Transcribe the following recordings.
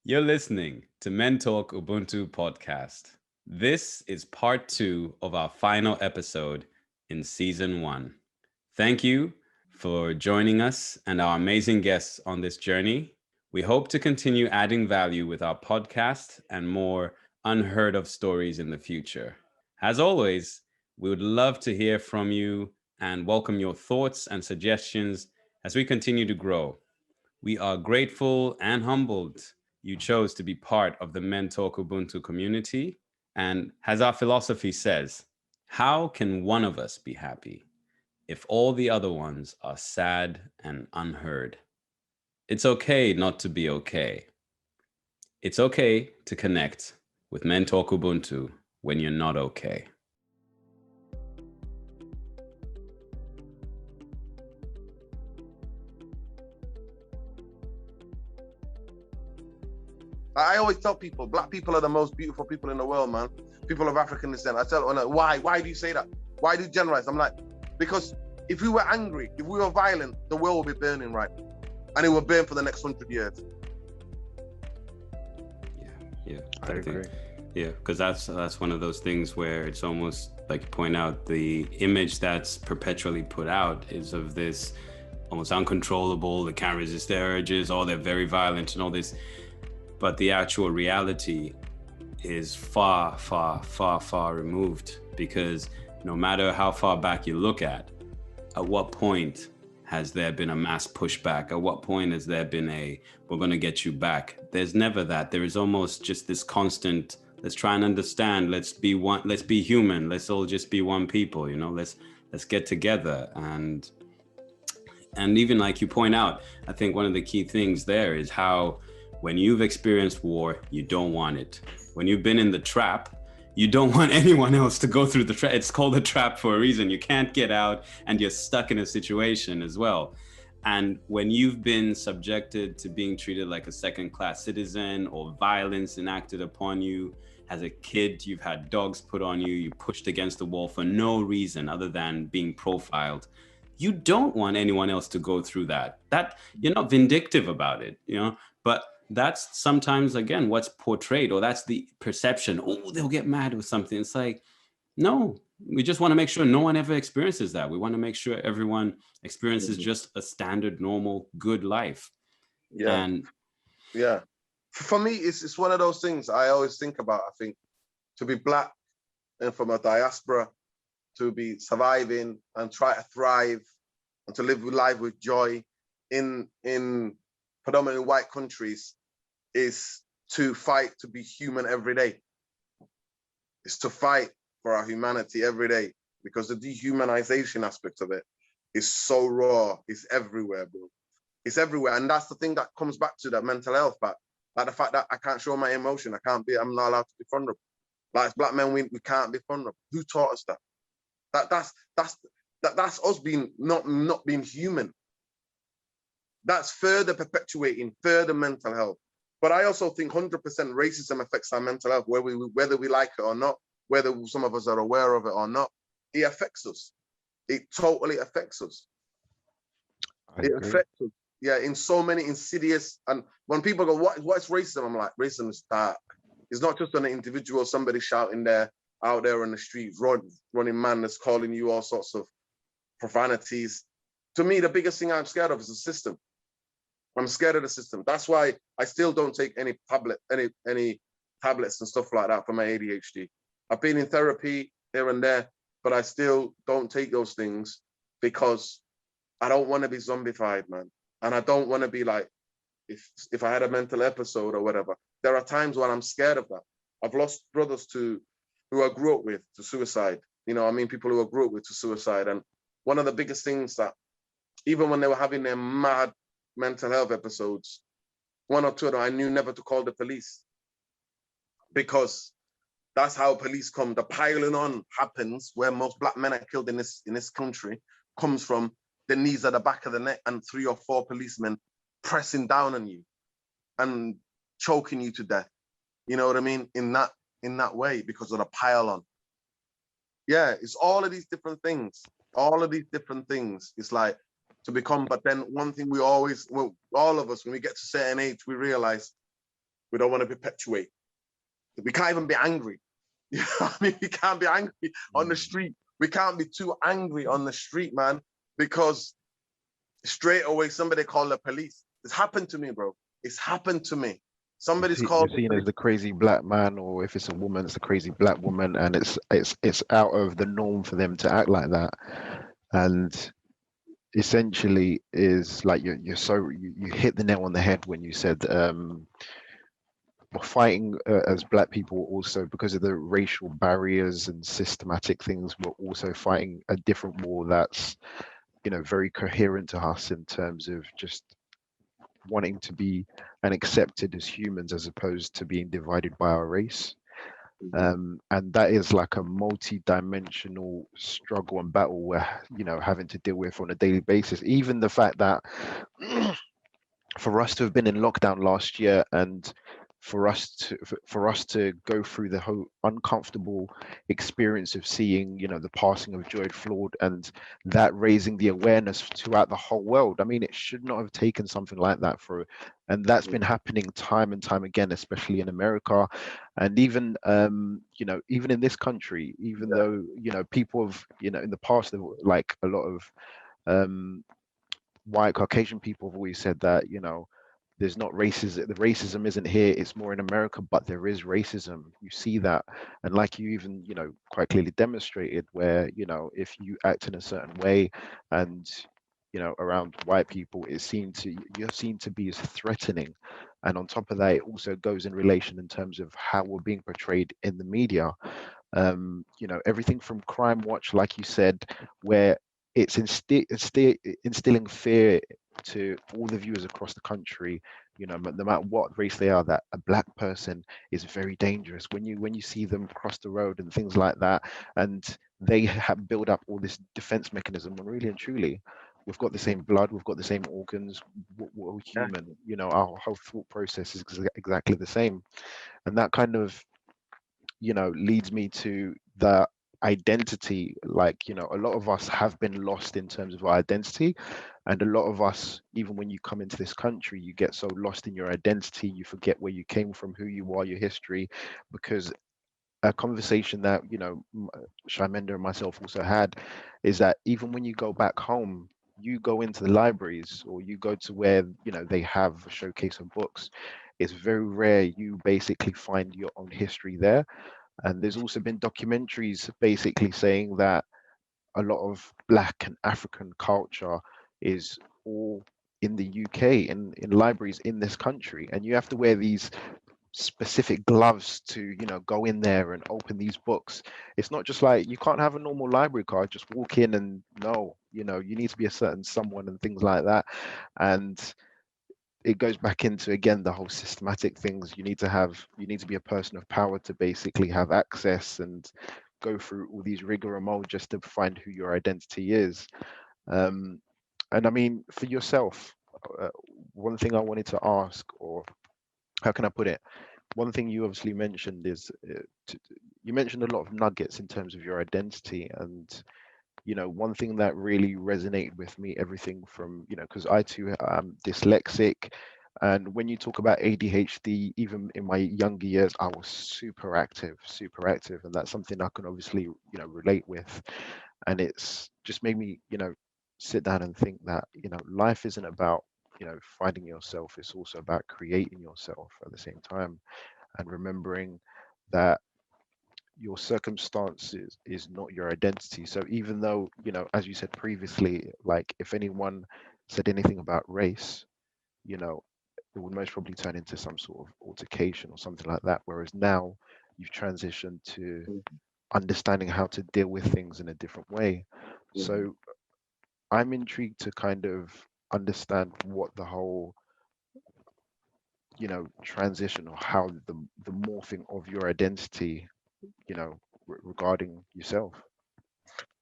You're listening to Mentalk Ubuntu podcast. This is part 2 of our final episode in season 1. Thank you for joining us and our amazing guests on this journey. We hope to continue adding value with our podcast and more unheard of stories in the future. As always, we would love to hear from you and welcome your thoughts and suggestions as we continue to grow. We are grateful and humbled you chose to be part of the Mentalk Ubuntu community. And as our philosophy says, how can one of us be happy if all the other ones are sad and unheard? It's okay not to be okay. It's okay to connect with Mentalk Ubuntu when you're not okay. I always tell people, black people are the most beautiful people in the world, man. People of African descent. I tell them, why? Why do you say that? Why do you generalize? I'm like, because if we were angry, if we were violent, the world would be burning right. And it will burn for the next 100 years. Yeah, I agree. Yeah, because that's one of those things where it's almost like you point out, the image that's perpetually put out is of this almost uncontrollable, they can't resist their urges, or they're very violent and all this. But the actual reality is far, far, far, far removed, because no matter how far back you look at what point has there been a mass pushback? At what point has there been we're going to get you back? There's never that. There is almost just this constant, let's try and understand, let's be one, let's be human, let's all just be one people, let's get together. And even like you point out, I think one of the key things there is how when you've experienced war, you don't want it. When you've been in the trap, you don't want anyone else to go through the trap. It's called a trap for a reason. You can't get out and you're stuck in a situation as well. And when you've been subjected to being treated like a second-class citizen or violence enacted upon you, as a kid, you've had dogs put on you, you pushed against the wall for no reason other than being profiled. You don't want anyone else to go through that. You're not vindictive about it, but that's sometimes, again, what's portrayed, or that's the perception. Oh, they'll get mad with something. It's like, no, we just want to make sure no one ever experiences that. We want to make sure everyone experiences just a standard, normal, good life. Yeah. And yeah. For me, it's one of those things I always think about. I think to be black and from a diaspora, to be surviving and try to thrive and to live life with joy in predominantly white countries is to fight to be human every day. It's to fight for our humanity every day, because the dehumanization aspect of it is so raw. It's everywhere, bro. It's everywhere. And that's the thing that comes back to that mental health, but like the fact that I can't show my emotion. I'm not allowed to be vulnerable. Like as black men, we can't be vulnerable. Who taught us that? That's us being not being human. That's further perpetuating further mental health. But I also think 100% racism affects our mental health, whether we like it or not, whether some of us are aware of it or not. It affects us. It totally affects us. It affects us. Yeah, in so many insidious. And when people go, what's racism? I'm like, racism is dark. It's not just an individual, somebody shouting out there on the street, running madness, calling you all sorts of profanities. To me, the biggest thing I'm scared of is the system. I'm scared of the system. That's why I still don't take any tablets and stuff like that for my ADHD. I've been in therapy here and there, but I still don't take those things because I don't want to be zombified, man. And I don't want to be like, if I had a mental episode or whatever. There are times when I'm scared of that. I've lost brothers who I grew up with to suicide. People who I grew up with to suicide. And one of the biggest things that, even when they were having their mad mental health episodes, one or two of them, I knew never to call the police, because that's how police come. The piling on happens where most black men are killed in this country, comes from the knees at the back of the neck and 3 or 4 policemen pressing down on you and choking you to death. You know what I mean? In that way, because of the pile on. Yeah, it's all of these different things. It's like to become, but then one thing all of us, when we get to a certain age, we realize we don't want to perpetuate. We can't even be angry. You know what I mean? We can't be angry on the street. We can't be too angry on the street, man, because straight away somebody called the police. It's happened to me, bro. It's happened to me. Somebody's called. You're seen as the crazy black man, or if it's a woman, it's a crazy black woman, and it's out of the norm for them to act like that. And essentially, is like you hit the nail on the head when you said we're fighting as black people also because of the racial barriers and systematic things. We're also fighting a different war that's, you know, very coherent to us in terms of just wanting to be and accepted as humans as opposed to being divided by our race. And that is like a multi-dimensional struggle and battle we're, you know, having to deal with on a daily basis. Even the fact that for us to have been in lockdown last year and for us to go through the whole uncomfortable experience of seeing, you know, the passing of George Floyd and that raising the awareness throughout the whole world. I mean, it should not have taken something like that and that's been happening time and time again, especially in America, and even you know, even in this country, even though, you know, people have, you know, in the past, like a lot of white Caucasian people have always said that, you know, there's not racism, the racism isn't here, it's more in America, but there is racism. You see that. And like you even, you know, quite clearly demonstrated where, you know, if you act in a certain way and, you know, around white people, you're seen to be as threatening. And on top of that, it also goes in relation in terms of how we're being portrayed in the media. You know, everything from Crime Watch, like you said, where it's instilling fear to all the viewers across the country, you know, no matter what race they are, that a black person is very dangerous. When you see them cross the road and things like that, and they have built up all this defense mechanism, and really and truly, we've got the same blood, we've got the same organs, we're human, you know, our whole thought process is exactly the same. And that kind of, you know, leads me to the identity. Like, you know, a lot of us have been lost in terms of our identity, and a lot of us, even when you come into this country, you get so lost in your identity, you forget where you came from, who you are, your history. Because a conversation that, you know, Shymenda and myself also had is that even when you go back home, you go into the libraries or you go to where, you know, they have a showcase of books, it's very rare you basically find your own history there. And there's also been documentaries basically saying that a lot of Black and African culture is all in the UK, in libraries in this country. And you have to wear these specific gloves to, you know, go in there and open these books. It's not just like, you can't have a normal library card, just walk in and no, you know, you need to be a certain someone and things like that. And it goes back into, again, the whole systematic things. You need to be a person of power to basically have access and go through all these rigmarole just to find who your identity is. And I mean, for yourself, one thing I wanted to ask, or how can I put it? One thing you obviously mentioned is you mentioned a lot of nuggets in terms of your identity. And, you know, one thing that really resonated with me, everything from, you know, because I too am dyslexic. And when you talk about ADHD, even in my younger years, I was super active. And that's something I can obviously, you know, relate with. And it's just made me, you know, sit down and think that, you know, life isn't about, you know, finding yourself. It's also about creating yourself at the same time, and remembering that your circumstances is not your identity. So even though, you know, as you said previously, like if anyone said anything about race, you know, it would most probably turn into some sort of altercation or something like that. Whereas now you've transitioned to understanding how to deal with things in a different way. So I'm intrigued to kind of understand what the whole, you know, transition, or how the morphing of your identity, you know, regarding yourself.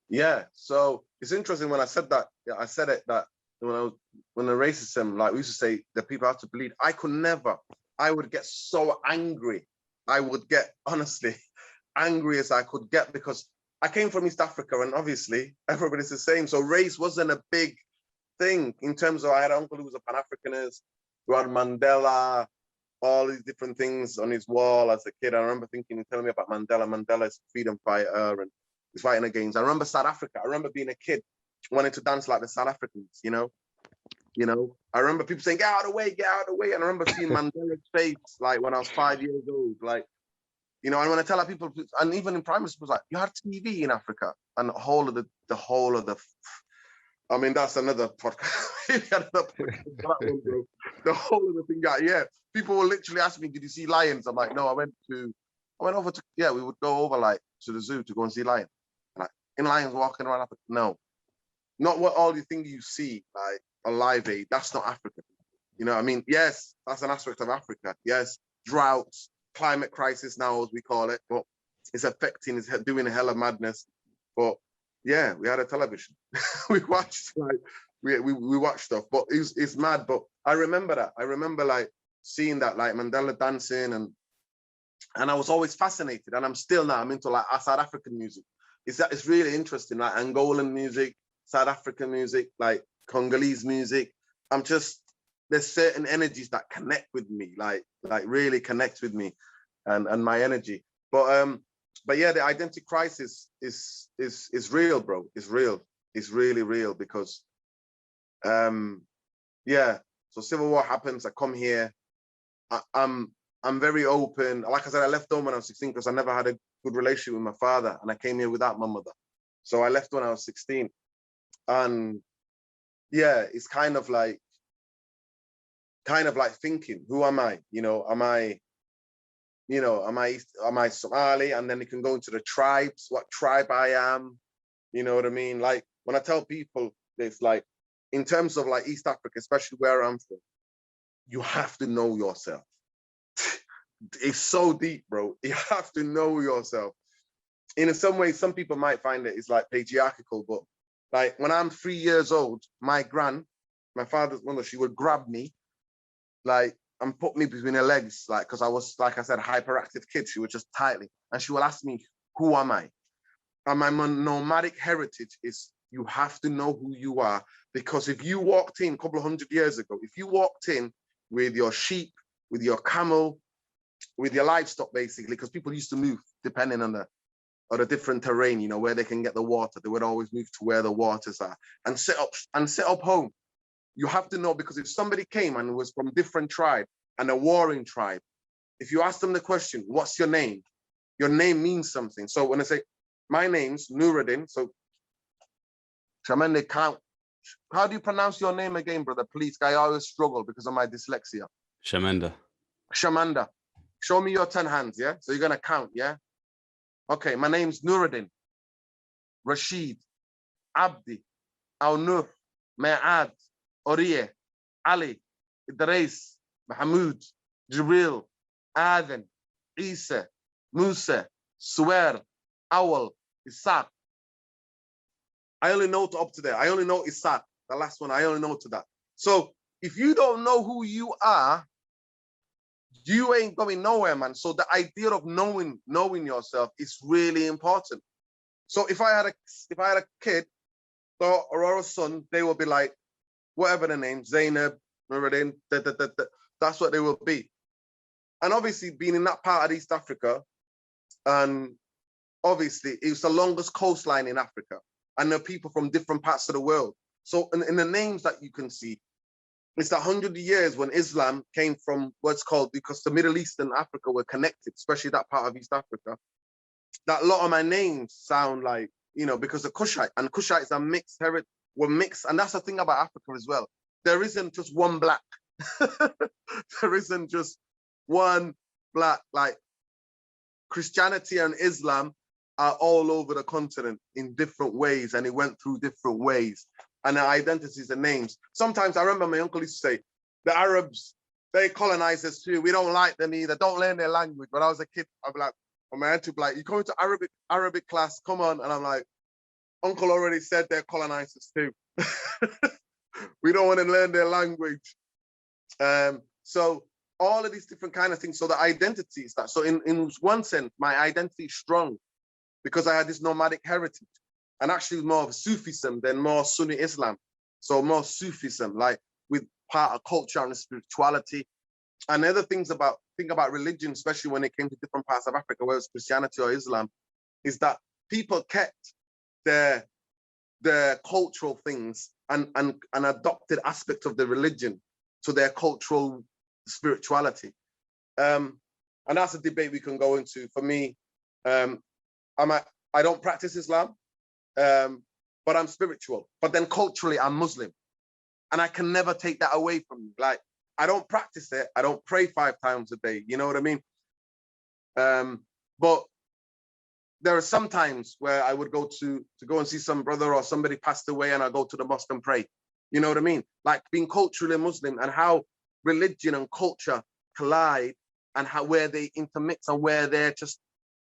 Yeah, so it's interesting when I said that. Yeah, I said it that when the racism, like we used to say, that people have to bleed. I could never. I would get so angry. I would get honestly angry as I could get, because I came from East Africa, and obviously everybody's the same. So race wasn't a big thing in terms of, I had an uncle who was a Pan-Africanist, who had Mandela, all these different things on his wall as a kid. I remember thinking, telling me about Mandela. Mandela is a freedom fighter and he's fighting against. I remember South Africa. I remember being a kid wanting to dance like the South Africans, you know. I remember people saying, get out of the way, get out of the way. And I remember seeing Mandela's face, like when I was 5 years old, like, and when I tell people, and even in primary school, like, you had TV in Africa, and the whole of the, I mean, that's another podcast. The whole of the thing, yeah. People will literally ask me, did you see lions? I'm like, no, I went over to, yeah, we would go over like to the zoo to go and see lions. Like, in lions walking around Africa, no. Not what all the things you see, like a live aid, that's not Africa. You know what I mean? Yes, that's an aspect of Africa. Yes, droughts, climate crisis now, as we call it, but it's affecting, it's doing a hell of madness. But yeah, we had a television. we watched we watched stuff, but it's mad. But I remember that. I remember like seeing that, like Mandela dancing, and I was always fascinated, and I'm still now. I'm into like South African music. It's really interesting, like Angolan music, South African music, like Congolese music. There's certain energies that connect with me, like really connect with me, and my energy. But yeah, the identity crisis is real, bro. It's real. It's really real because, yeah. So civil war happens. I come here. I'm very open. Like I said, I left home when I was 16 because I never had a good relationship with my father, and I came here without my mother. So I left when I was 16, and yeah, it's kind of like thinking, who am I? Am I Somali? And then you can go into the tribes, what tribe I am. You know what I mean? Like when I tell people this, like in terms of like East Africa, especially where I'm from, you have to know yourself. It's so deep, bro. You have to know yourself. In some ways, some people might find it's like patriarchal, but like when I'm 3 years old, my father's mother, she would grab me, like, and put me between her legs, like, because I was, like I said, a hyperactive kid. She would just tightly, and she will ask me, who am I? And my nomadic heritage is, you have to know who you are, because if you walked in a couple of 100 years ago, if you walked in with your sheep, with your camel, with your livestock, basically, because people used to move depending on the different terrain, where they can get the water, they would always move to where the waters are and set up home. You have to know, because if somebody came and was from different tribe and a warring tribe, if you ask them the question, what's your name means something. So when I say, my name's Nuradin, so Shamende, how do you pronounce your name again, brother? Please, I always struggle because of my dyslexia. Shamanda. Show me your 10 hands, yeah? So you're gonna count, yeah? Okay, my name's Nuradin, Rashid, Abdi, Al-Nur, Ma'ad, Oriye, Ali, Idris, Mahmoud, Jibril, Adhan, Isa, Musa, Suwer, Awal, Isaac. I only know up to there. I only know Isaac, the last one. I only know to that. So if you don't know who you are, you ain't going nowhere, man. So the idea of knowing yourself is really important. So if I had a kid or a son, they will be like, whatever the name, Zainab, Nuradin, that's what they will be. And obviously being in that part of East Africa, and obviously it's the longest coastline in Africa, and there are people from different parts of the world. So in the names that you can see, it's 100 years when Islam came from what's called, because the Middle East and Africa were connected, especially that part of East Africa, that a lot of my names sound like, because of Kushite, and Kushites are mixed, were mixed. And that's the thing about Africa as well. There isn't just one black. There isn't just one black. Like Christianity and Islam are all over the continent in different ways, and it went through different ways. And their identities and names. Sometimes I remember my uncle used to say, the Arabs, they colonized us too. We don't like them either. Don't learn their language. When I was a kid, I'd be like, my aunt would be like, you come to Arabic class, come on. And I'm like, uncle already said they're colonizers too. We don't want to learn their language. So all of these different kind of things. So the identity is that. So in one sense, my identity is strong because I had this nomadic heritage. And actually more of Sufism than more Sunni Islam. So more Sufism, like with part of culture and spirituality. And other things think about religion, especially when it came to different parts of Africa, whether it's Christianity or Islam, is that people kept their cultural things and adopted aspects of the religion to their cultural spirituality. And that's a debate we can go into. For me, I don't practice Islam, but I'm spiritual. But then culturally, I'm Muslim. And I can never take that away from me. Like, I don't practice it. I don't pray 5 times a day. You know what I mean? But there are some times where I would go to go and see some brother or somebody passed away, and I go to the mosque and pray. You know what I mean? Like being culturally Muslim and how religion and culture collide, and how where they intermix and where they're just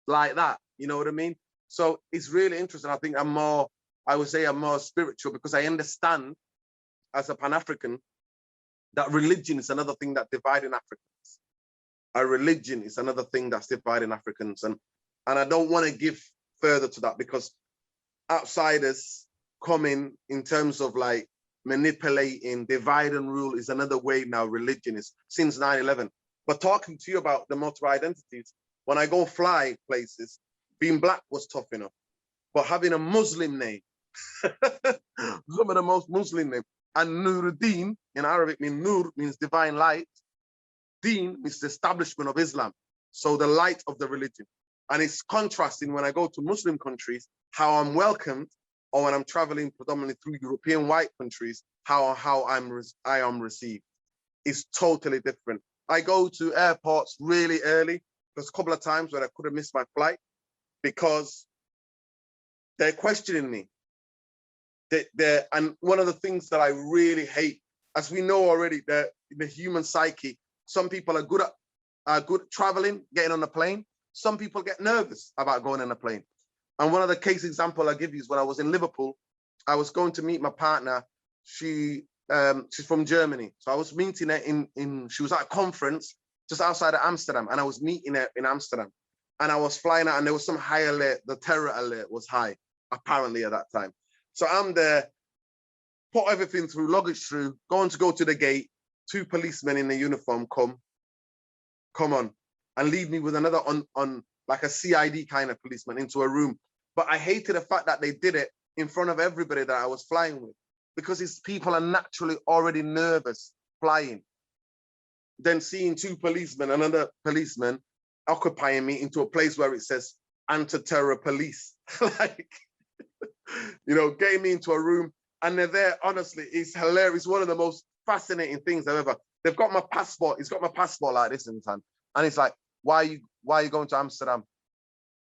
like that. You know what I mean? So it's really interesting. I think I would say I'm more spiritual, because I understand as a Pan-African that religion is another thing that dividing Africans. A religion is another thing that's dividing Africans. And I don't want to give further to that, because outsiders coming in terms of like manipulating, divide and rule is another way now religion is, since 9/11. But talking to you about the multiple identities, when I go fly places, being black was tough enough, but having a Muslim name, some of the most Muslim names, and Nuradin in Arabic means Nur means divine light, Deen means the establishment of Islam, so the light of the religion. And it's contrasting when I go to Muslim countries, how I'm welcomed, or when I'm traveling predominantly through European white countries, how I am received. It's totally different. I go to airports really early. There's a couple of times where I could have missed my flight because they're questioning me. And one of the things that I really hate, as we know already, that the human psyche, some people are good traveling, getting on a plane. Some people get nervous about going on a plane. And one of the case example I give you is when I was in Liverpool, I was going to meet my partner. She's from Germany. So I was meeting her she was at a conference just outside of Amsterdam, and I was meeting her in Amsterdam. And I was flying out, and there was some high alert. The terror alert was high, apparently at that time. So I'm there, put everything through, luggage through, going to go to the gate. 2 policemen in the uniform come on, and leave me with another on like a CID kind of policeman into a room. But I hated the fact that they did it in front of everybody that I was flying with, because these people are naturally already nervous flying. Then seeing 2 policemen, another policeman occupying me into a place where it says anti-terror police, like, you know, getting me into a room, and they're there. Honestly, it's hilarious. One of the most fascinating things I've ever. They've got my passport. He's got my passport like this in his hand, and it's like, why are you going to Amsterdam?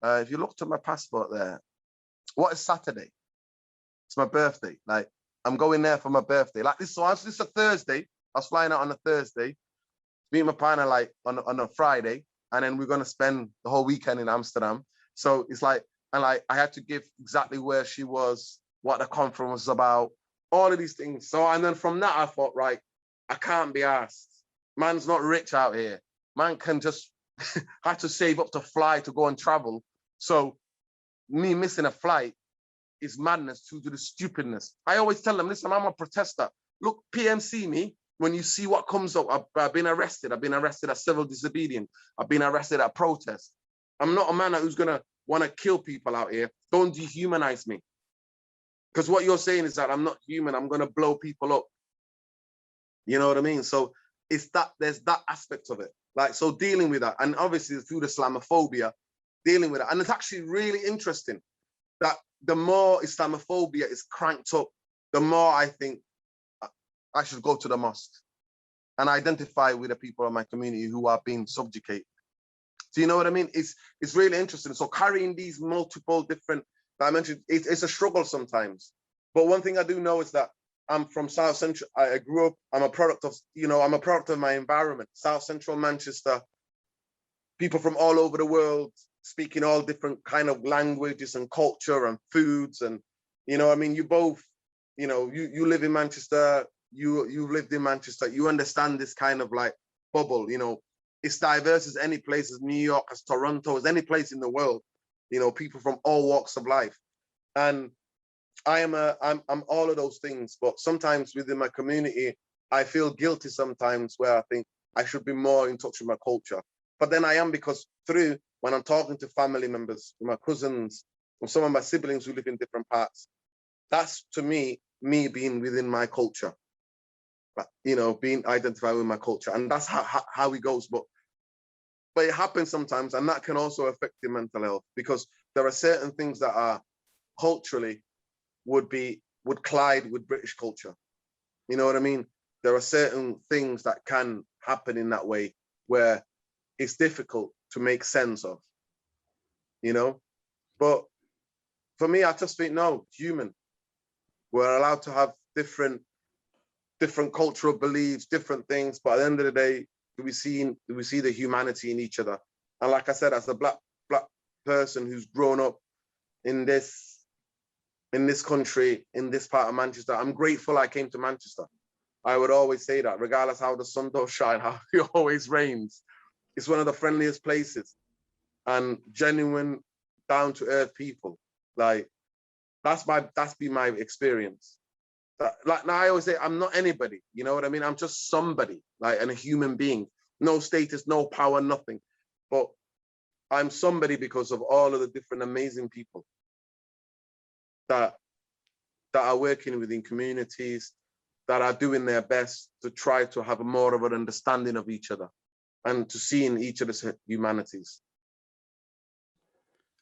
If you looked at my passport there, what is Saturday? It's my birthday. Like, I'm going there for my birthday. Like this. So this is a Thursday. I was flying out on a Thursday, meeting my partner like on a Friday, and then we're gonna spend the whole weekend in Amsterdam. So it's like, and like I had to give exactly where she was, what the conference was about, all of these things. So, and then from that I thought, right, I can't be asked. Man's not rich out here. Man can just have to save up to fly to go and travel. So me missing a flight is madness due to the stupidness. I always tell them, listen, I'm a protester. Look, PMC me when you see what comes up. I've been arrested. I've been arrested at civil disobedience. I've been arrested at protest. I'm not a man who's gonna want to kill people out here. Don't dehumanize me. Because what you're saying is that I'm not human. I'm gonna blow people up. You know what I mean? So it's that, there's that aspect of it. Like, so dealing with that, and obviously through the Islamophobia, dealing with it. And it's actually really interesting that the more Islamophobia is cranked up, the more I think I should go to the mosque and identify with the people of my community who are being subjugated. Do you know what I mean? It's really interesting. So carrying these multiple different dimensions, it's a struggle sometimes. But one thing I do know is that I'm from South Central. I grew up, I'm a product of, I'm a product of my environment. South Central Manchester, people from all over the world, speaking all different kind of languages and culture and foods. And, I mean, you both, you live in Manchester, you've lived in Manchester, you understand this kind of like bubble, it's diverse as any place, as New York, as Toronto, as any place in the world, people from all walks of life. And I'm all of those things, but sometimes within my community, I feel guilty sometimes where I think, I should be more in touch with my culture. But then I am, because through when I'm talking to family members, my cousins, or some of my siblings who live in different parts, that's to me being within my culture, you know, being identified with my culture. And that's how it goes. But it happens sometimes, and that can also affect your mental health, because there are certain things that are culturally would collide with British culture. You know what I mean? There are certain things that can happen in that way where it's difficult to make sense of, you know? But for me, I just think, no, human. We're allowed to have different cultural beliefs, different things, but at the end of the day, do we see the humanity in each other? And like I said, as a black person who's grown up in this country, in this part of Manchester, I'm grateful I came to Manchester. I would always say that, regardless how the sun does shine, how it always rains. It's one of the friendliest places, and genuine, down-to-earth people. Like, that's been my experience. Like, now I always say, I'm not anybody, you know what I mean? I'm just somebody, like, and a human being. No status, no power, nothing. But I'm somebody because of all of the different amazing people that are working within communities, that are doing their best to try to have more of an understanding of each other and to see in each other's humanities.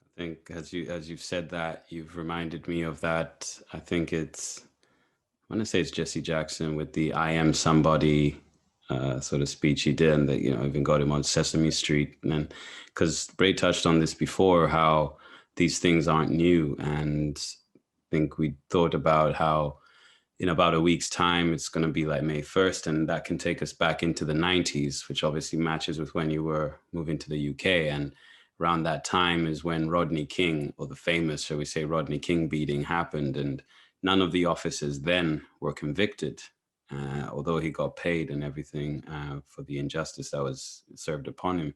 I think as you've said that, you've reminded me of that. I think I want to say it's Jesse Jackson with the "I am somebody" sort of speech he did, and that, you know, even got him on Sesame Street. And then, because Bray touched on this before, how these things aren't new, and I think we thought about how in about a week's time it's going to be like May 1st, and that can take us back into the 90s, which obviously matches with when you were moving to the UK. And around that time is when Rodney King, or the famous, shall we say, Rodney King beating happened, and none of the officers then were convicted, although he got paid and everything for the injustice that was served upon him.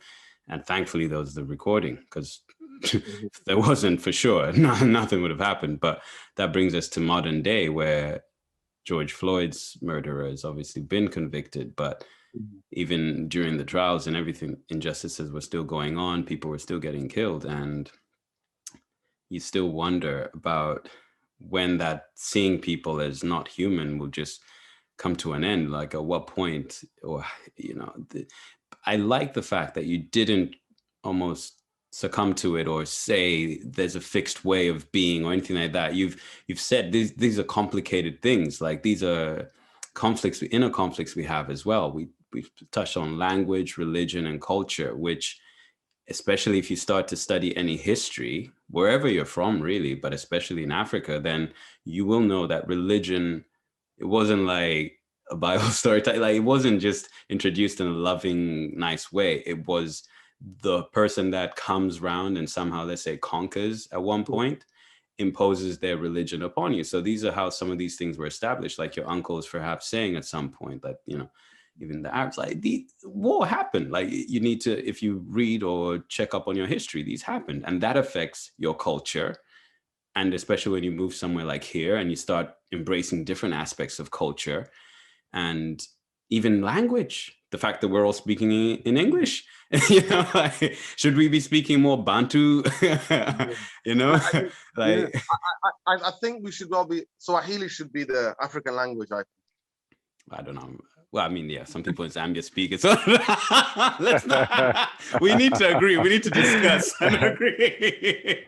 And thankfully there was the recording, because if there wasn't, for sure, nothing would have happened. But that brings us to modern day, where George Floyd's murderer has obviously been convicted, but even during the trials and everything, injustices were still going on. People were still getting killed. And you still wonder about when that seeing people as not human will just come to an end. Like, at what point, or, you know, I like the fact that you didn't almost succumb to it or say there's a fixed way of being or anything like that. You've said these are complicated things. Like, these are conflicts, inner conflicts we have as well. We've touched on language, religion, and culture, which, especially if you start to study any history, wherever you're from really, but especially in Africa, then you will know that religion, it wasn't like a Bible story, like, it wasn't just introduced in a loving, nice way. It was the person that comes round and somehow, let's say, conquers at one point, imposes their religion upon you. So these are how some of these things were established, like your uncle is perhaps saying at some point that, you know, even the Arabs, like, the war happened. Like, you need to, if you read or check up on your history, these happened, and that affects your culture. And especially when you move somewhere like here and you start embracing different aspects of culture and even language, the fact that we're all speaking in English, you know, like, should we be speaking more Bantu? You know, like, I think we should all be, Swahili should be the African language. I don't know. Well, I mean, yeah, some people in Zambia speak it. So let's not. We need to agree. We need to discuss and agree.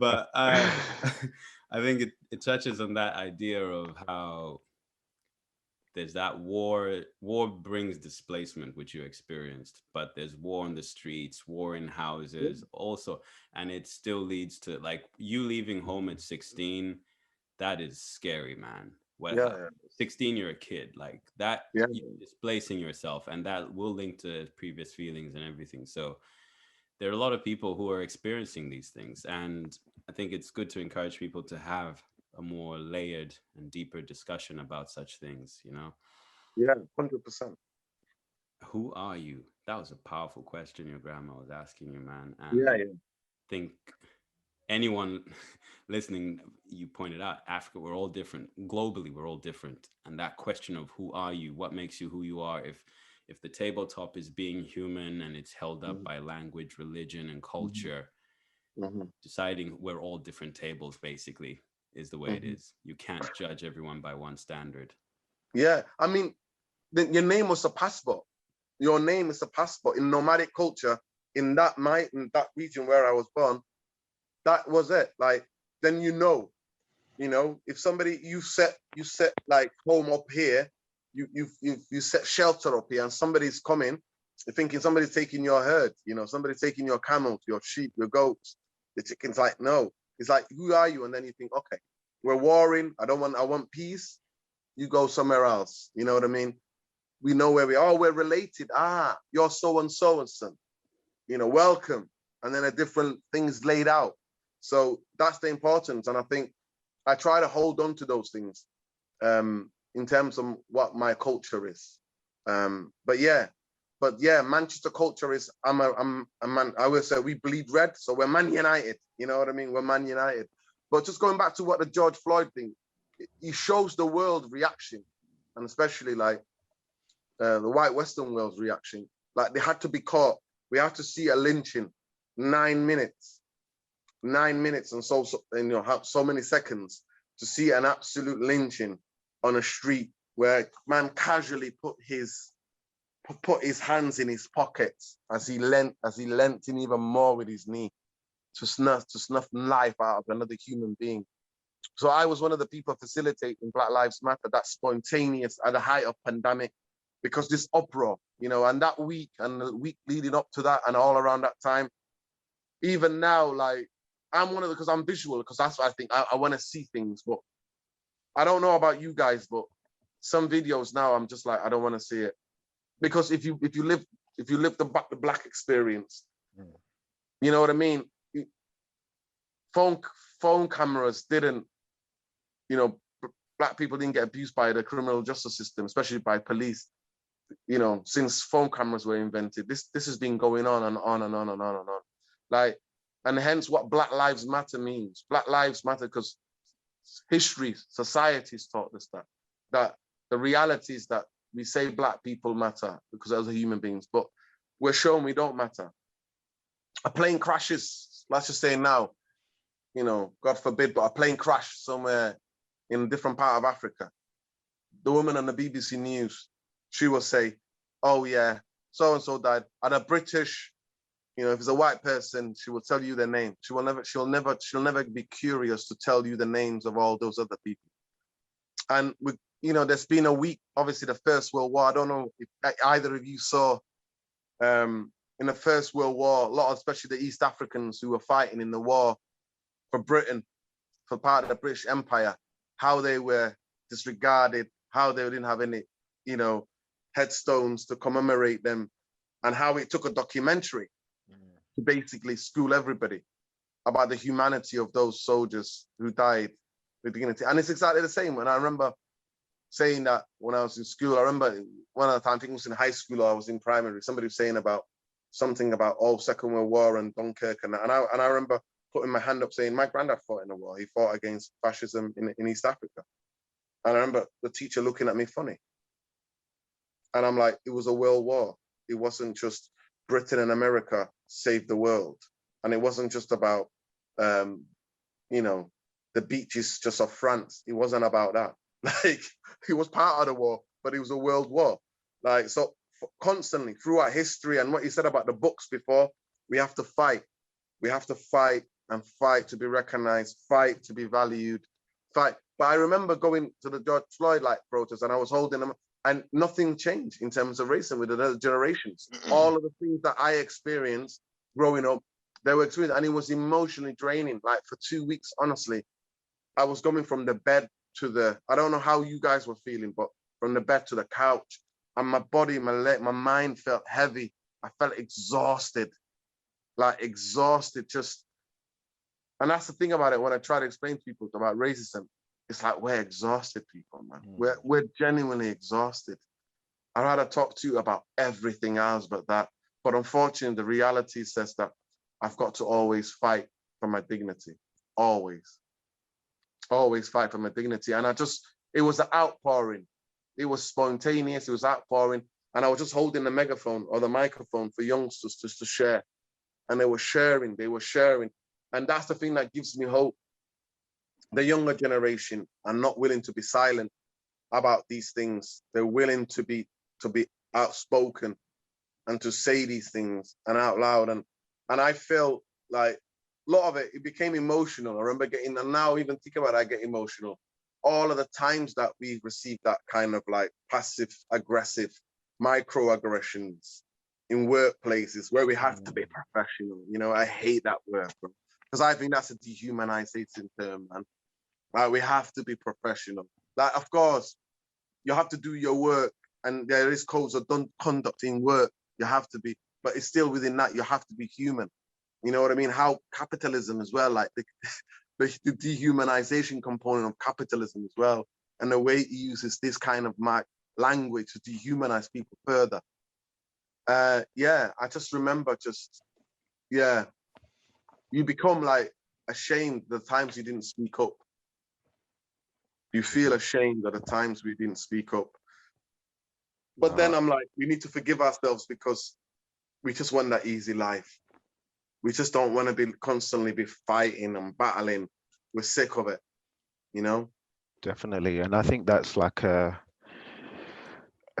But I think it touches on that idea of how there's that war brings displacement, which you experienced, but there's war on the streets, war in houses also, and it still leads to, like, you leaving home at 16. That is scary, man. Well, 16, you're a kid, like that, you're displacing yourself, and that will link to previous feelings and everything. So there are a lot of people who are experiencing these things, and I think it's good to encourage people to have a more layered and deeper discussion about such things, you know? Yeah, 100%. Who are you? That was a powerful question your grandma was asking you, man. And I think anyone listening, you pointed out, Africa, we're all different. Globally, we're all different. And that question of who are you, what makes you who you are, if the tabletop is being human and it's held up by language, religion, and culture, deciding we're all different tables basically is the way it is. You can't judge everyone by one standard. Yeah, I mean, your name was a passport. Your name is a passport in nomadic culture in that region where I was born. That was it. Like, then you know, if somebody you set like home up here, you set shelter up here, and somebody's coming, you're thinking somebody's taking your herd, somebody's taking your camels, your sheep, your goats, the chickens. Like, no, it's like, who are you? And then you think, okay, we're warring. I want peace. You go somewhere else. You know what I mean? We know where we are. We're related. You're so and so and son. Welcome. And then a different things laid out. So that's the importance. And I think I try to hold on to those things in terms of what my culture is. But yeah, Manchester culture is, I'm a man. I will say we bleed red. So we're Man United. You know what I mean? We're Man United. But just going back to what the George Floyd thing, he shows the world reaction, and especially like the white Western world's reaction. Like, they had to be caught. We have to see a lynching, 9 minutes, and so many seconds to see an absolute lynching on a street where man casually put his hands in his pockets as he leant in even more with his knee to snuff life out of another human being. So I was one of the people facilitating Black Lives Matter, that spontaneous at the height of pandemic, because this uproar, and that week and the week leading up to that and all around that time, even now, like, I'm one of because I'm visual, because that's what I think. I want to see things, but I don't know about you guys, but some videos now I'm just like, I don't want to see it. Because if you live the Black experience, you know what I mean? Phone cameras didn't, Black people didn't get abused by the criminal justice system, especially by police, since phone cameras were invented. This has been going on and on and on and on and on. Like, and hence what Black Lives Matter means. Black Lives Matter because history, society's taught us that the reality is that we say Black people matter because those are human beings, but we're shown we don't matter. A plane crashes, let's just say now, God forbid, but a plane crash somewhere in a different part of Africa. The woman on the BBC News, she will say, oh yeah, so-and-so died. And a British, if it's a white person, she will tell you their name. She'll never be curious to tell you the names of all those other people. And there's been a week, obviously the First World War. I don't know if either of you saw in the First World War, a lot of, especially the East Africans who were fighting in the war for Britain, for part of the British Empire, how they were disregarded, how they didn't have any, headstones to commemorate them, and how it took a documentary to basically school everybody about the humanity of those soldiers who died with dignity. And it's exactly the same. When I remember saying that when I was in school, I remember one of the times, I think it was in high school or I was in primary, somebody was saying about something about Second World War and Dunkirk and that. And I remember putting my hand up saying, my granddad fought in the war. He fought against fascism in East Africa. And I remember the teacher looking at me funny. And I'm like, it was a world war. It wasn't just Britain and America saved the world. And it wasn't just about, the beaches just off France. It wasn't about that. Like, it was part of the war, but it was a world war. Like, so constantly throughout history, and what you said about the books before, we have to fight. We have to fight and fight to be recognized, fight to be valued, fight. But I remember going to the George Floyd protest, and I was holding them, and nothing changed in terms of racism with the other generations. All of the things that I experienced growing up, they were experiencing, and it was emotionally draining. Like, for 2 weeks, honestly, I was going from the bed to I don't know how you guys were feeling, but from the bed to the couch, and my body, my leg, my mind felt heavy. I felt exhausted, just. And that's the thing about it when I try to explain to people about racism. It's like, we're exhausted people, man. We're genuinely exhausted. I'd rather talk to you about everything else but that. But unfortunately, the reality says that I've got to always fight for for my dignity, always fight for my dignity. And it was an outpouring. It was spontaneous, it was outpouring. And I was just holding the megaphone or the microphone for youngsters just to share. And they were sharing. And that's the thing that gives me hope. The younger generation are not willing to be silent about these things. They're willing to be outspoken and to say these things and out loud. And I felt like a lot of it became emotional. I remember and now even think about it, I get emotional. All of the times that we've received that kind of like passive aggressive microaggressions in workplaces where we have to be professional. You know, I hate that word, because I think that's a dehumanizing term, man. Like, we have to be professional. Like, of course, you have to do your work, and there is codes of conduct in work. You have to be, but it's still within that. You have to be human. You know what I mean? How capitalism as well, like the dehumanization component of capitalism as well, and the way it uses this kind of language to dehumanize people further. Yeah, I just remember you become like ashamed the times you didn't speak up. You feel ashamed at the times we didn't speak up. But then I'm like, we need to forgive ourselves, because we just want that easy life. We just don't want to be constantly be fighting and battling. We're sick of it, you know? Definitely. And I think that's like a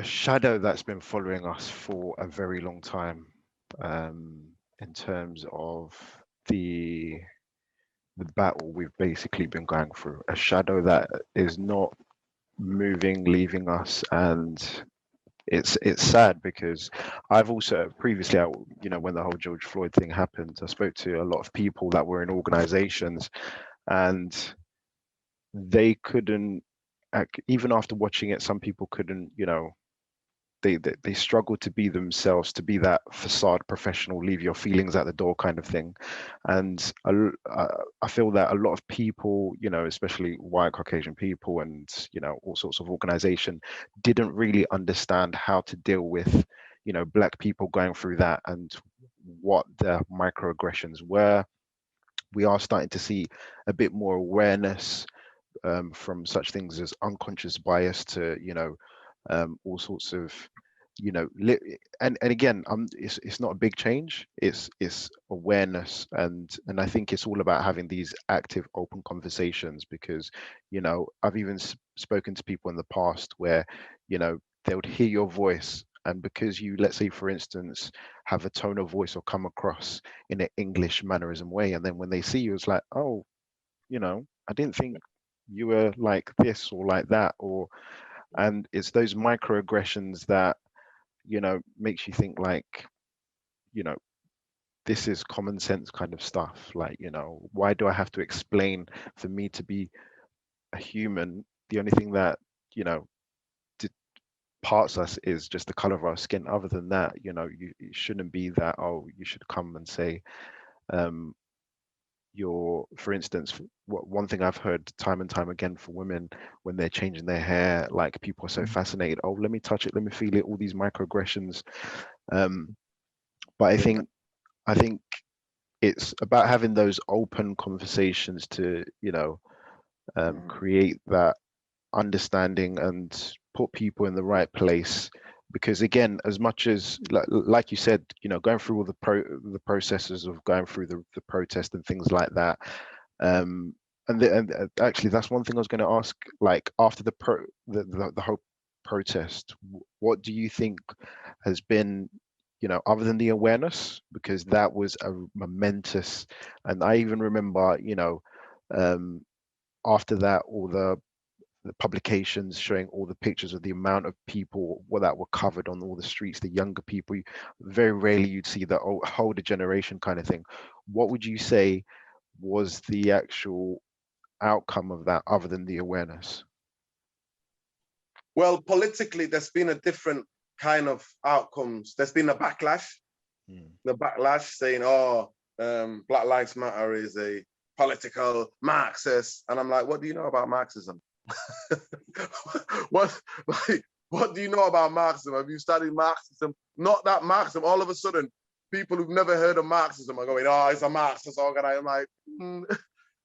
shadow that's been following us for a very long time, in terms of the battle we've basically been going through. A shadow that is not moving, leaving us, and it's sad, because I've also previously, you know, when the whole George Floyd thing happened, I spoke to a lot of people that were in organizations, and they couldn't, even after watching it, some people couldn't, you know, they struggle to be themselves, to be that facade professional, leave your feelings at the door kind of thing. And I feel that a lot of people, you know, especially white Caucasian people and, you know, all sorts of organization, didn't really understand how to deal with, you know, Black people going through that and what the microaggressions were. We are starting to see a bit more awareness, from such things as unconscious bias to, you know, all sorts of, you know, and again, it's not a big change. It's awareness, and I think it's all about having these active, open conversations, because, you know, I've even spoken to people in the past where, you know, they would hear your voice, and because you, let's say for instance, have a tone of voice or come across in an English mannerism way, and then when they see you, it's like, oh, you know, I didn't think you were like this or like that, or, and it's those microaggressions that, you know, makes you think like, you know, this is common sense kind of stuff. Like, you know, why do I have to explain for me to be a human? The only thing that, you know, parts us is just the color of our skin. Other than that, you know, it shouldn't be that, oh, you should come and say, for instance, one thing I've heard time and time again for women when they're changing their hair, like people are so fascinated. Oh, let me touch it, let me feel it. All these microaggressions. But I think it's about having those open conversations to, you know, create that understanding and put people in the right place. Because again, as much as like you said, you know, going through all the processes of going through the protest and things like that, and actually that's one thing I was going to ask. Like after the whole protest, what do you think has been, you know, other than the awareness, because that was a momentous, and I even remember, you know, after that, all the publications showing all the pictures of the amount of people that were covered on all the streets, the younger people. Very rarely you'd see the older generation kind of thing. What would you say was the actual outcome of that, other than the awareness? Well, politically, there's been a different kind of outcomes. There's been a backlash. The backlash saying, oh, Black Lives Matter is a political Marxist. And I'm like, what do you know about Marxism? what do you know about Marxism? Have you studied Marxism? Not that Marxism. All of a sudden, people who've never heard of Marxism are going, oh, it's a Marxist organization. I'm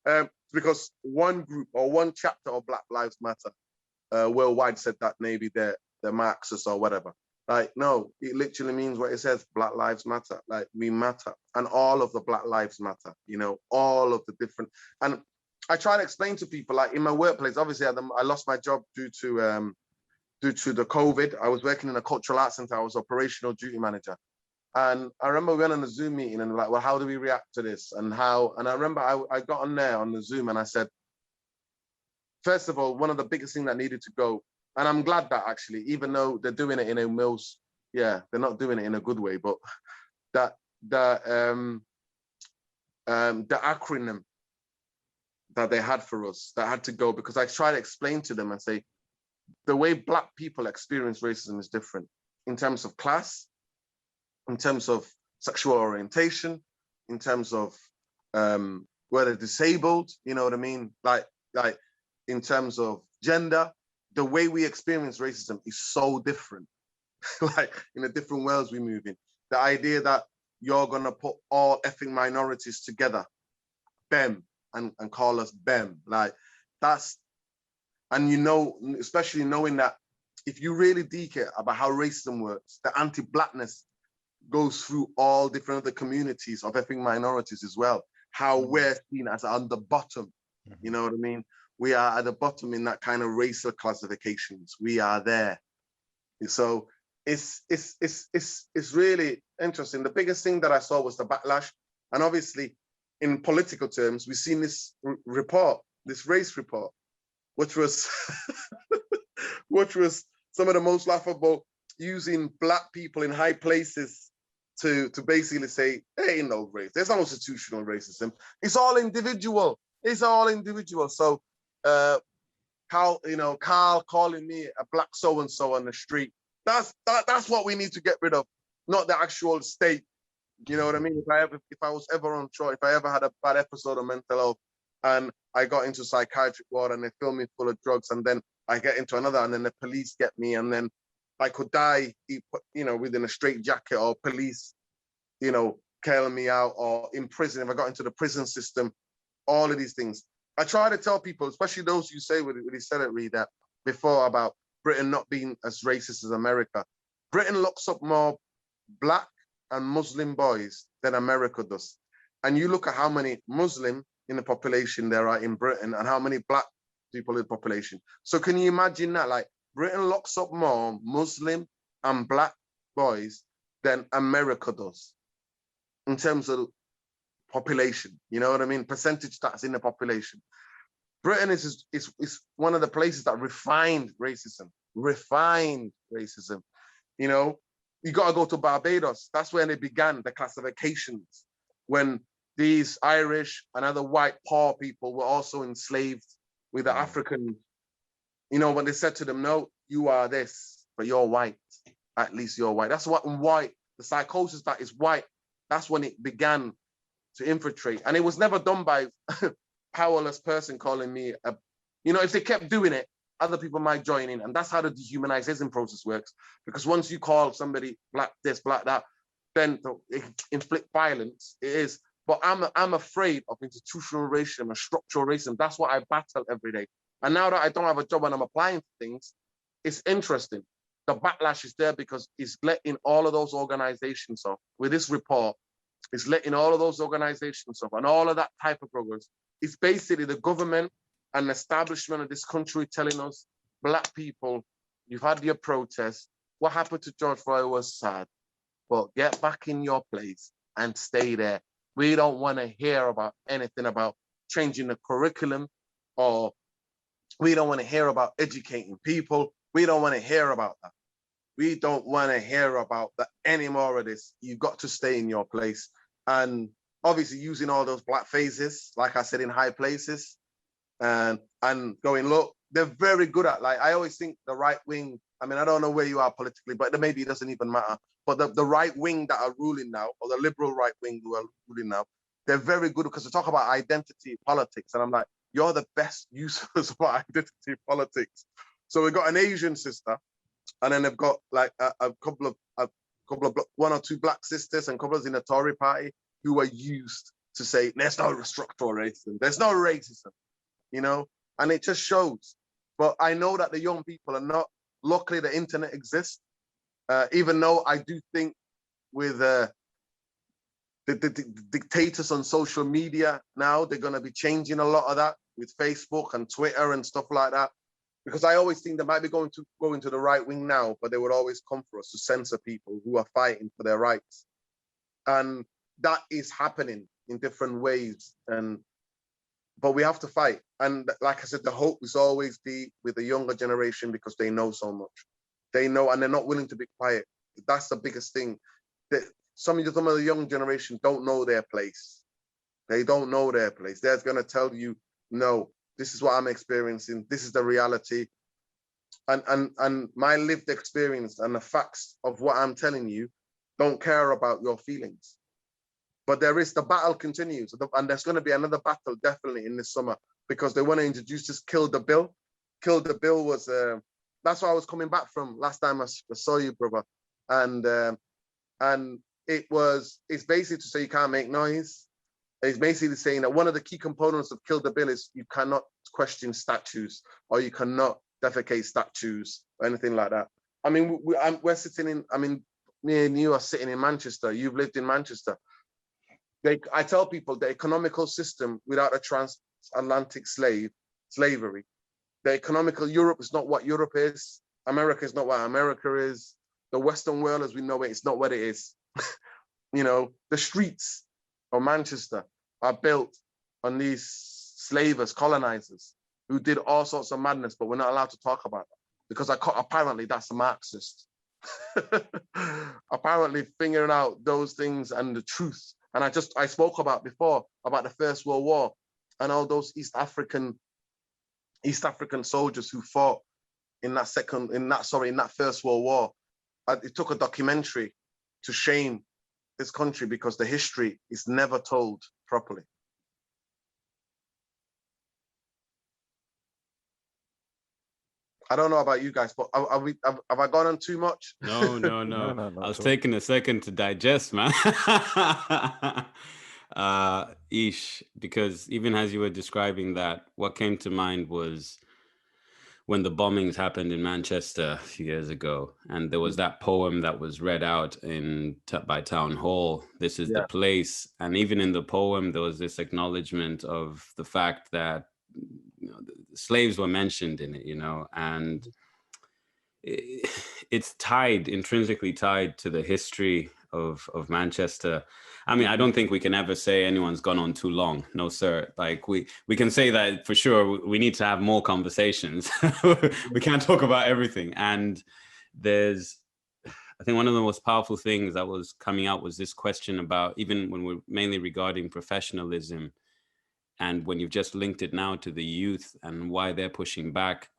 like, because one group or one chapter of Black Lives Matter worldwide said that maybe they're Marxists or whatever. Like, no, it literally means what it says, Black Lives Matter. Like, we matter. And all of the Black Lives matter, you know, all of the different. And I try to explain to people, like in my workplace, obviously I lost my job due to the COVID. I was working in a cultural arts center. I was operational duty manager. And I remember we went on a Zoom meeting and like, well, how do we react to this? And I remember I got on there on the Zoom and I said, first of all, one of the biggest things that needed to go, and I'm glad that actually, even though they're doing it in a most, they're not doing it in a good way, but that the acronym that they had for us, that had to go, because I try to explain to them and say, the way Black people experience racism is different in terms of class, in terms of sexual orientation, in terms of whether disabled, you know what I mean? Like in terms of gender, the way we experience racism is so different. Like in the different worlds we move in. The idea that you're gonna put all ethnic minorities together, BEM, and call us BEM, like that's, and you know, especially knowing that if you really dig it about how racism works, the anti-Blackness goes through all different other communities of ethnic minorities as well. How we're seen as on the bottom, you know what I mean? We are at the bottom in that kind of racial classifications. We are there. So it's really interesting. The biggest thing that I saw was the backlash. And obviously in political terms, we've seen this report, this race report, which was which was some of the most laughable, using Black people in high places to basically say, there ain't no race, there's no institutional racism. It's all individual. It's all individual. So Carl calling me a Black so-and-so on the street, that's what we need to get rid of, not the actual state. You know what I mean? If I was ever on shore, if I ever had a bad episode of mental health and I got into psychiatric ward and they fill me full of drugs, and then I get into another and then the police get me, and then I could die, you know, within a straitjacket, or police, you know, killing me out, or in prison, if I got into the prison system, all of these things. I try to tell people, especially those who say when he said it, read that before about Britain not being as racist as America. Britain locks up more Black and Muslim boys than America does. And you look at how many Muslim in the population there are in Britain and how many Black people in the population. So can you imagine that? Like, Britain locks up more Muslim and Black boys than America does in terms of population. You know what I mean? Percentage that's in the population. Britain is one of the places that refined racism. You know, you got to go to Barbados. That's when it began, the classifications, when these Irish and other white poor people were also enslaved with the African. You know, when they said to them, no, you are this, but you're white. At least you're white. That's what white, the psychosis that is white, that's when it began to infiltrate. And it was never done by a powerless person calling me a, you know, if they kept doing it, other people might join in. And that's how the dehumanization process works. Because once you call somebody Black this, Black that, then it inflict violence. It is. But I'm afraid of institutional racism and structural racism. That's what I battle every day. And now that I don't have a job and I'm applying for things, it's interesting. The backlash is there because it's letting all of those organizations off. With this report, it's letting all of those organizations off and all of that type of progress. It's basically the government and the establishment of this country telling us, Black people, you've had your protest. What happened to George Floyd was sad, but get back in your place and stay there. We don't want to hear about anything about changing the curriculum, or we don't want to hear about educating people. We don't want to hear about that. We don't want to hear about that any more of this. You've got to stay in your place. And obviously using all those Black faces, like I said, in high places, and going, look, they're very good at, like, I always think the right wing, I mean, I don't know where you are politically, but maybe it doesn't even matter. But the right wing that are ruling now, or the liberal right wing who are ruling now, they're very good because they talk about identity politics. And I'm like, you're the best users of identity politics. So we've got an Asian sister, and then they've got like a couple of one or two black sisters and couples in the Tory party who were used to say, there's no structural racism, there's no racism, you know, and it just shows. But I know that the young people are not. Luckily, the internet exists, even though I do think with the dictators on social media now, they're going to be changing a lot of that with Facebook and Twitter and stuff like that. Because I always think they might be going to the right wing now, but they would always come for us to censor people who are fighting for their rights. And that is happening in different ways. But we have to fight. And like I said, the hope is always be with the younger generation because they know so much. They know, and they're not willing to be quiet. That's the biggest thing. That some of the young generation don't know their place. They don't know their place. They're going to tell you, no, this is what I'm experiencing. This is the reality. And my lived experience and the facts of what I'm telling you don't care about your feelings. But the battle continues. And there's going to be another battle definitely in this summer because they want to introduce this Kill the Bill. Kill the Bill was, that's where I was coming back from last time I saw you, brother. And it's basically to say you can't make noise. It's basically saying that one of the key components of Kill the Bill is you cannot question statues or you cannot defecate statues or anything like that. I mean, we're sitting in, I mean, me and you are sitting in Manchester. You've lived in Manchester. I tell people the economical system without a transatlantic slavery, the economical Europe is not what Europe is. America is not what America is. The Western world as we know it is not what it is. You know, the streets of Manchester are built on these slavers, colonizers, who did all sorts of madness, but we're not allowed to talk about that because apparently that's a Marxist. Apparently figuring out those things and the truth. And I spoke about before about the First World War and all those East African soldiers who fought in that First World War. It took a documentary to shame this country because the history is never told properly. I don't know about you guys, but have I gone on too much? No. No, I was taking a second to digest, man. Because even as you were describing that, what came to mind was when the bombings happened in Manchester a few years ago, and there was that poem that was read out by Town Hall, "This is the place." And even in the poem, there was this acknowledgement of the fact that, you know, the slaves were mentioned in it, you know, and it's intrinsically tied to the history of Manchester. I mean, I don't think we can ever say anyone's gone on too long. No, sir. Like we can say that for sure. We need to have more conversations. We can't talk about everything. And I think one of the most powerful things that was coming out was this question about, even when we're mainly regarding professionalism, and when you've just linked it now to the youth and why they're pushing back,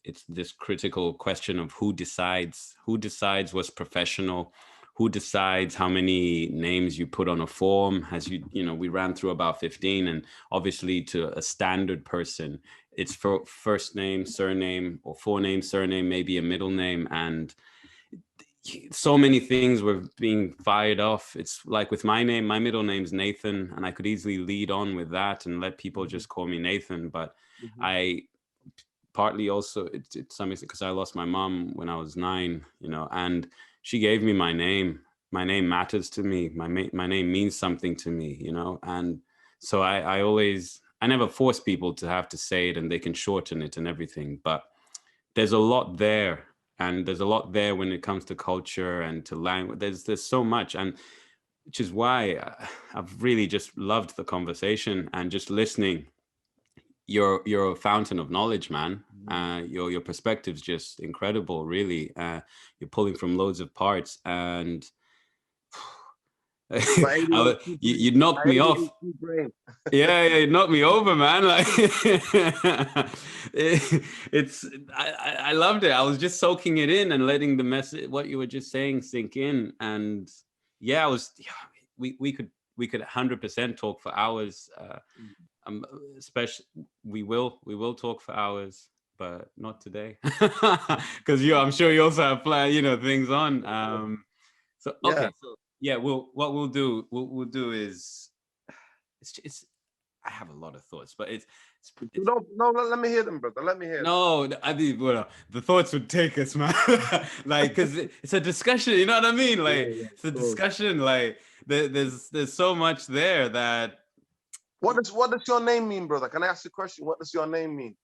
it's this critical question of who decides what's professional, who decides how many names you put on a form. We ran through about 15, and obviously to a standard person, it's for first name, surname, or forename, surname, maybe a middle name. And so many things were being fired off. It's like with my name, my middle name's Nathan, and I could easily lead on with that and let people just call me Nathan. But I partly also, it's something because I lost my mom when I was 9, you know, and she gave me my name. My name matters to me. My name means something to me, you know. And so I never force people to have to say it, and they can shorten it and everything. But there's a lot there. And there's a lot there when it comes to culture and to language. There's so much, and which is why I've really just loved the conversation and just listening. You're a fountain of knowledge, man. Your perspective's just incredible, really. You're pulling from loads of parts, and you knocked me off. Yeah, you knocked me over, man. Like I loved it. I was just soaking it in and letting the message, what you were just saying, sink in. And yeah, we could 100% talk for hours. Especially we will talk for hours, but not today, because I'm sure you also have things on. So okay, so yeah, what we'll do is it's I have a lot of thoughts, but it's no, let me hear them, brother. Let me hear them. no, I mean, well, the thoughts would take us, man. Like, because it's a discussion, you know what I mean? Like, it's a discussion. Like, there's so much there that. What does your name mean, brother? Can I ask you a question? What does your name mean?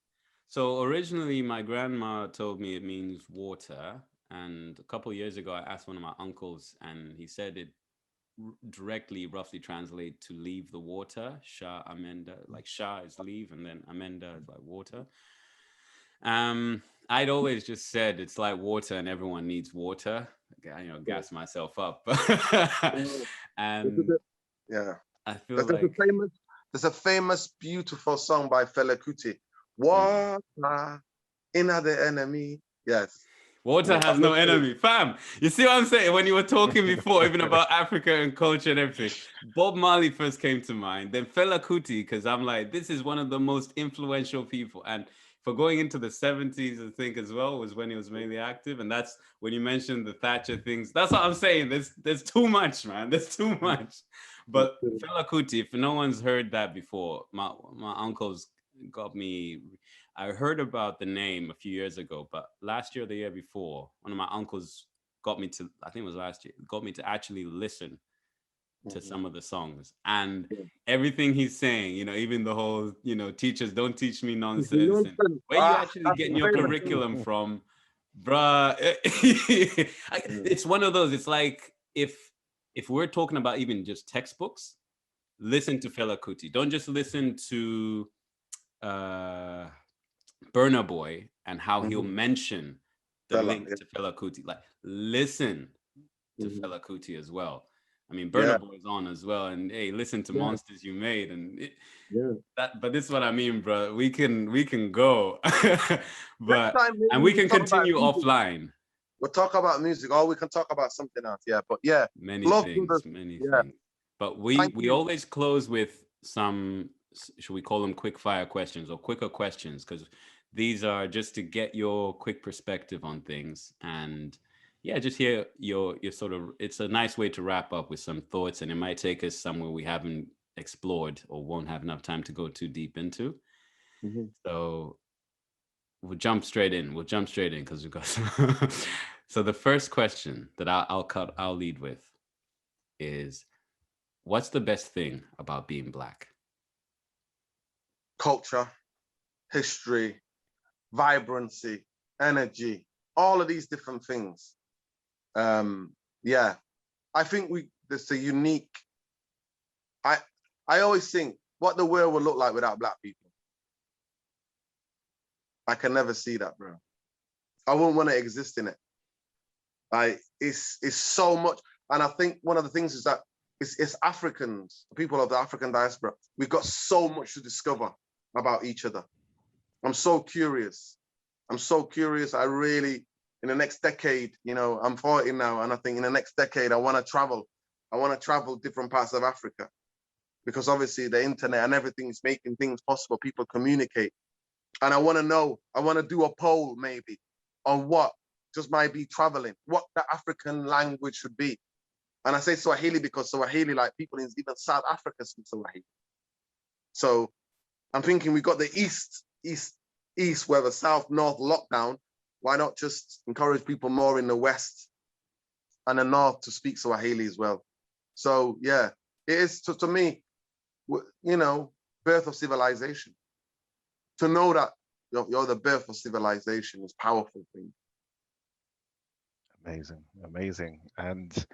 So originally, my grandma told me it means water, and a couple of years ago, I asked one of my uncles, and he said it directly, roughly translate to leave the water. Sha amenda, like Sha is leave, and then amenda is like water. I'd always just said it's like water, and everyone needs water. You know, gas myself up, and yeah, I feel like there's a famous, beautiful song by Fela Kuti. Water in the enemy. Yes. Water has no enemy, fam. You see what I'm saying? When you were talking before, even about Africa and culture and everything, Bob Marley first came to mind. Then Fela Kuti, because I'm like, this is one of the most influential people. And for going into the 70s, I think as well was when he was mainly active. And that's when you mentioned the Thatcher things. That's what I'm saying. There's too much, man. There's too much. But Fela Kuti, if no one's heard that before, my uncles got me. I heard about the name a few years ago, but last year or the year before, one of my uncles got me to, I think it was last year, got me to actually listen to some of the songs. And everything he's saying, you know, even the whole, you know, teachers don't teach me nonsense. And where you actually getting your curriculum from, bruh. It's one of those, it's like, if we're talking about even just textbooks, listen to Fela Kuti. Don't just listen to Burna Boy and how he'll mention the link to Fela Kuti. Like, listen to Fela Kuti as well. I mean, Burna Boy is on as well, and hey, listen to Monsters You Made, and but this is what I mean, bro. We can go, but and we can continue offline. We'll talk about music, or we can talk about something else. Yeah, but yeah, many things. But we always close with some, should we call them quick fire questions or quicker questions? Because these are just to get your quick perspective on things, and yeah, just hear your sort of, it's a nice way to wrap up with some thoughts, and it might take us somewhere we haven't explored or won't have enough time to go too deep into. So we'll jump straight in because we've got so the first question that I'll lead with is, what's the best thing about being Black? Culture, history, vibrancy, energy, all of these different things. Yeah, I think there's a unique, I always think what the world would look like without Black people. I can never see that, bro. I wouldn't want to exist in it. It's so much. And I think one of the things is that it's Africans, people of the African diaspora, we've got so much to discover about each other. I'm so curious. I really, in the next decade, you know, I'm 40 now, and I think in the next decade, I want to travel. I want to travel different parts of Africa, because obviously the internet and everything is making things possible. People communicate. And I want to know, I want to do a poll maybe on what just might be traveling, what the African language should be. And I say Swahili because Swahili, like people in even South Africa speak Swahili. So I'm thinking we got the east, where the south, north lockdown. Why not just encourage people more in the west and the north to speak Swahili as well? So yeah, it is to me, you know, birth of civilization. To know that you're the birth of civilization is a powerful thing. Amazing. And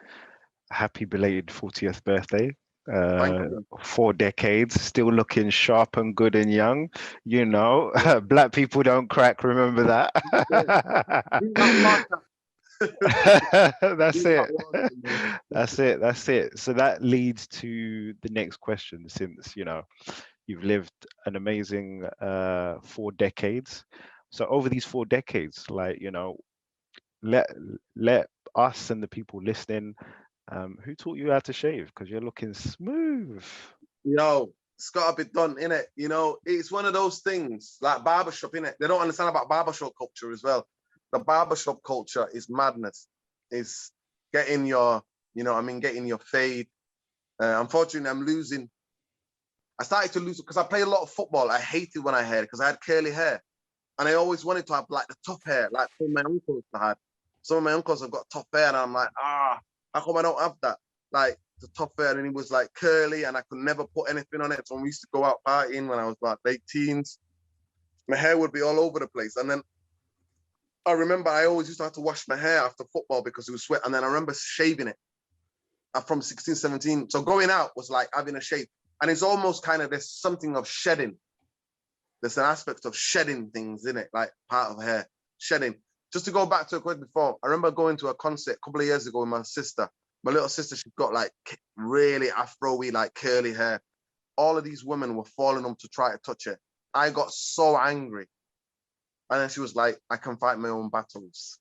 happy belated 40th birthday. 4 decades, still looking sharp and good and young, you know. Black people don't crack, remember that. That's it. So that leads to the next question, since, you know, you've lived an amazing 4 decades. So over these 4 decades, like, you know, let us and the people listening, who taught you how to shave? Because you're looking smooth. Yo, it's got to be done, innit? You know, it's one of those things like barbershop, innit? They don't understand about barbershop culture as well. The barbershop culture is madness. It's getting your you know what I mean, getting your fade. Unfortunately, I'm losing. I started to lose because I play a lot of football. I hated when I had it because I had curly hair. And I always wanted to have like the top hair, like some of my uncles had. Some of my uncles have got top hair, and I'm like, how come I don't have that? Like the top hair, and it was like curly, and I could never put anything on it. So when we used to go out partying when I was like late teens, my hair would be all over the place. And then I remember I always used to have to wash my hair after football because it was sweat. And then I remember shaving it from 16, 17. So going out was like having a shave. And it's almost kind of, there's something of shedding. There's an aspect of shedding things in it, like part of hair, shedding. Just to go back to a question before, I remember going to a concert a couple of years ago with my sister. My little sister, she's got like really afro-y, like curly hair. All of these women were falling on to try to touch it. I got so angry. And then she was like, I can fight my own battles.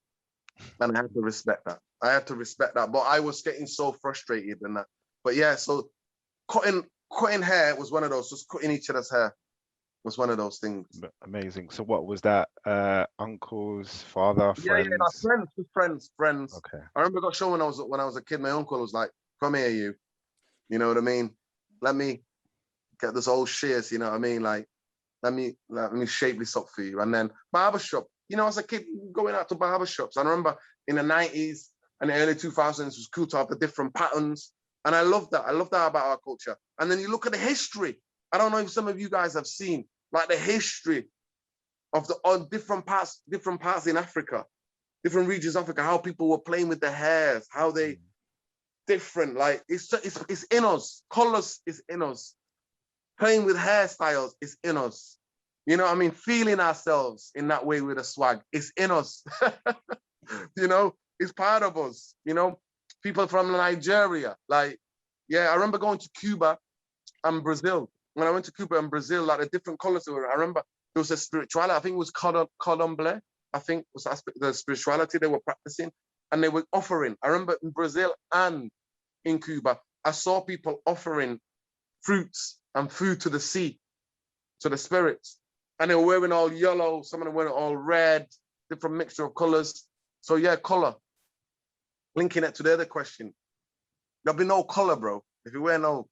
And I had to respect that. I had to respect that. But I was getting so frustrated in that. But yeah, so cutting hair was one of those, just cutting each other's hair was one of those things. Amazing. So what was that? Uncles, father, friends? Yeah, like friends. Okay. I remember I got shown when I was a kid, my uncle was like, come here, you know what I mean? Let me get this old shears, you know what I mean? Like, let me shape this up for you. And then barbershop, you know, as a kid, going out to barbershops. I remember in the 90s and the early 2000s, it was cool to have the different patterns. And I love that. I love that about our culture. And then you look at the history. I don't know if some of you guys have seen, like the history of on different parts in Africa, different regions of Africa, how people were playing with their hairs, how they different, like it's in us. Colors is in us. Playing with hairstyles is in us. You know what I mean? Feeling ourselves in that way with a swag is in us. You know, it's part of us. You know, people from Nigeria, like, yeah, I remember going to Cuba and Brazil. When I went to Cuba and Brazil, like the different colors, I remember there was a spirituality, I think it was cordon bleu, I think was the spirituality they were practicing, and they were offering. I remember in Brazil and in Cuba, I saw people offering fruits and food to the sea, to the spirits. And they were wearing all yellow, some of them wearing all red, different mixture of colors. So yeah, color. Linking it to the other question. There'll be no color, bro. If you wear no,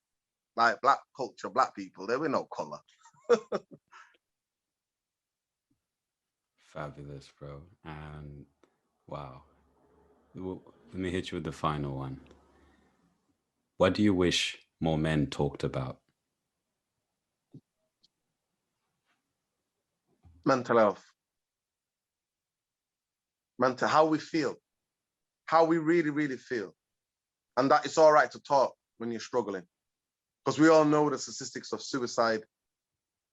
like black culture, black people, there will be no color. Fabulous, bro. And wow. Well, let me hit you with the final one. What do you wish more men talked about? Mental health. How we feel. How we really, really feel. And that it's all right to talk when you're struggling. Because we all know the statistics of suicide.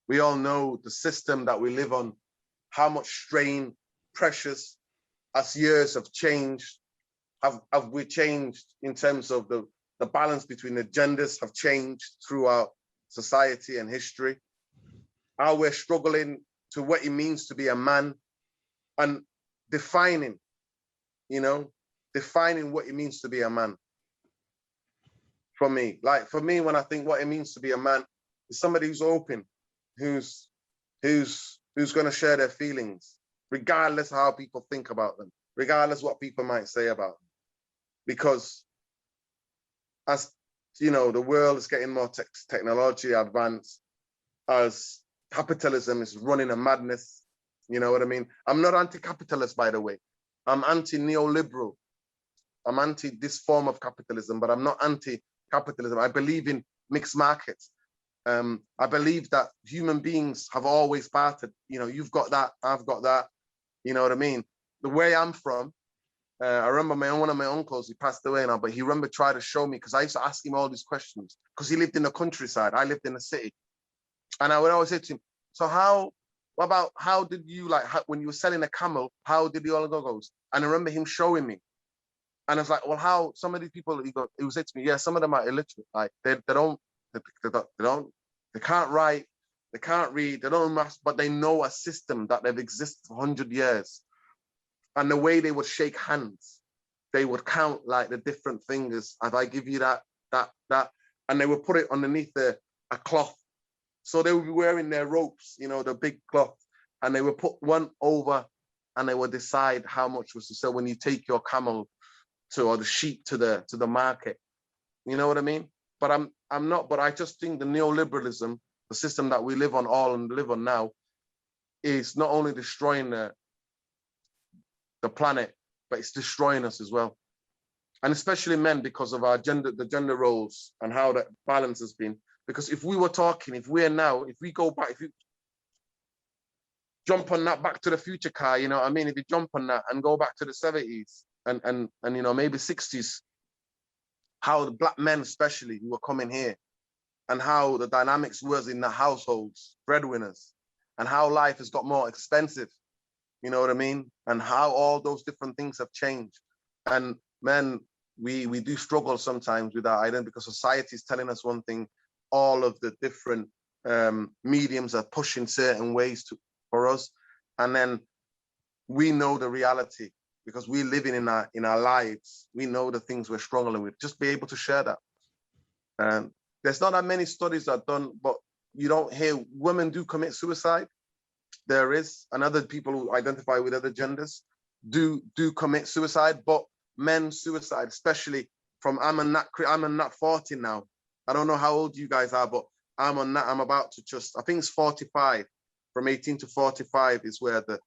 We all know the system that we live on, how much strain, pressures, as years have changed, have we changed in terms of the balance between the genders have changed throughout society and history. How we're struggling to what it means to be a man and defining, you know, defining what it means to be a man. For me, when I think what it means to be a man is somebody who's open, who's going to share their feelings, regardless of how people think about them, regardless what people might say about them. Because as you know, the world is getting more technology advanced, as capitalism is running a madness. You know what I mean? I'm not anti-capitalist, by the way. I'm anti-neoliberal. I'm anti this form of capitalism, but I'm not anti-capitalism. I believe in mixed markets. I believe that human beings have always parted. You know, you've got that, I've got that. You know what I mean? The way I'm from, I remember one of my uncles, he passed away now, but he remember trying to show me, because I used to ask him all these questions, because he lived in the countryside, I lived in the city. And I would always say to him, so how did you, like, when you were selling a camel, how did the all goes? And I remember him showing me. And I was like, well, how some of these people, he would say to me, yeah, some of them are illiterate. Like they can't write, they can't read, they don't math, but they know a system that they've existed for 100 years. And the way they would shake hands, they would count like the different fingers. If I give you that, and they would put it underneath a cloth. So they would be wearing their ropes, you know, the big cloth, and they would put one over and they would decide how much was to sell. When you take your camel or the sheep to the market. You know what I mean? But I'm not. But I just think the neoliberalism, the system that we live on now, is not only destroying the planet, but it's destroying us as well. And especially men, because of the gender roles and how that balance has been. Because if we were talking, if we go back, if you jump on that Back to the Future car, you know what I mean? If you jump on that and go back to the 70s and you know, maybe 60s, how the black men especially who were coming here and how the dynamics was in the households, breadwinners, and how life has got more expensive, you know what I mean? And how all those different things have changed. And men, we do struggle sometimes with our identity because society is telling us one thing, all of the different mediums are pushing certain ways for us. And then we know the reality because we're living in our lives. We know the things we're struggling with, just be able to share that. And there's not that many studies that are done, but you don't hear women do commit suicide. There is, and other people who identify with other genders do commit suicide, but men suicide, especially from, I'm not 40 now. I don't know how old you guys are, but I'm about to I think it's 45, from 18 to 45 is where the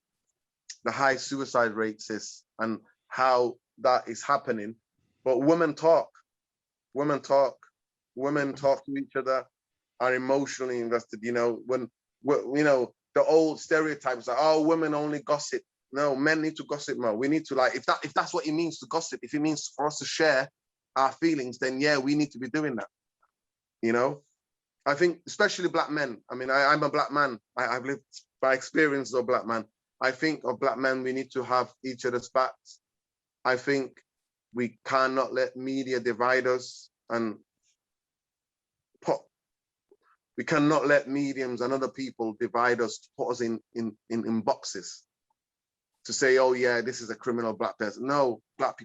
high suicide rates is and how that is happening. But women talk to each other, are emotionally invested, you know, you know, the old stereotypes are, oh, women only gossip. No, men need to gossip more. We need to, like, if that's what it means to gossip, if it means for us to share our feelings, then yeah, we need to be doing that. You know, I think especially black men. I mean, I'm a black man. I've lived by experience of black man. I think of black men, we need to have each other's backs. I think we cannot let media divide us, and we cannot let mediums and other people divide us, to put us in boxes, to say, oh yeah, this is a criminal black person. No, black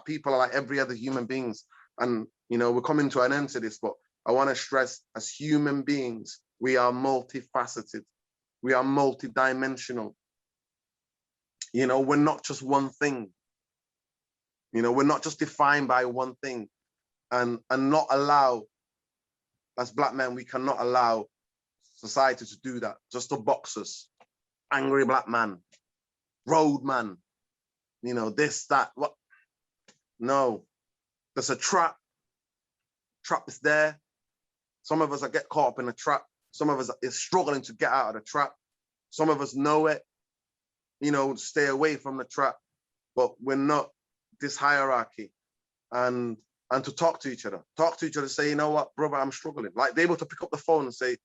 people are like every other human beings. And you know, we're coming to an end to this, but I want to stress, as human beings, we are multifaceted. We are multidimensional. You know, we're not just one thing. You know, we're not just defined by one thing. And not allow, as black men, we cannot allow society to do that, just to box us. Angry black man, road man, you know, this, that, what? No, there's a trap. Trap is there. Some of us are get caught up in a trap. Some of us is struggling to get out of the trap. Some of us know it, you know, stay away from the trap, but we're not this hierarchy. And to talk to each other, say, you know what, brother, I'm struggling. Like, they're able to pick up the phone and say,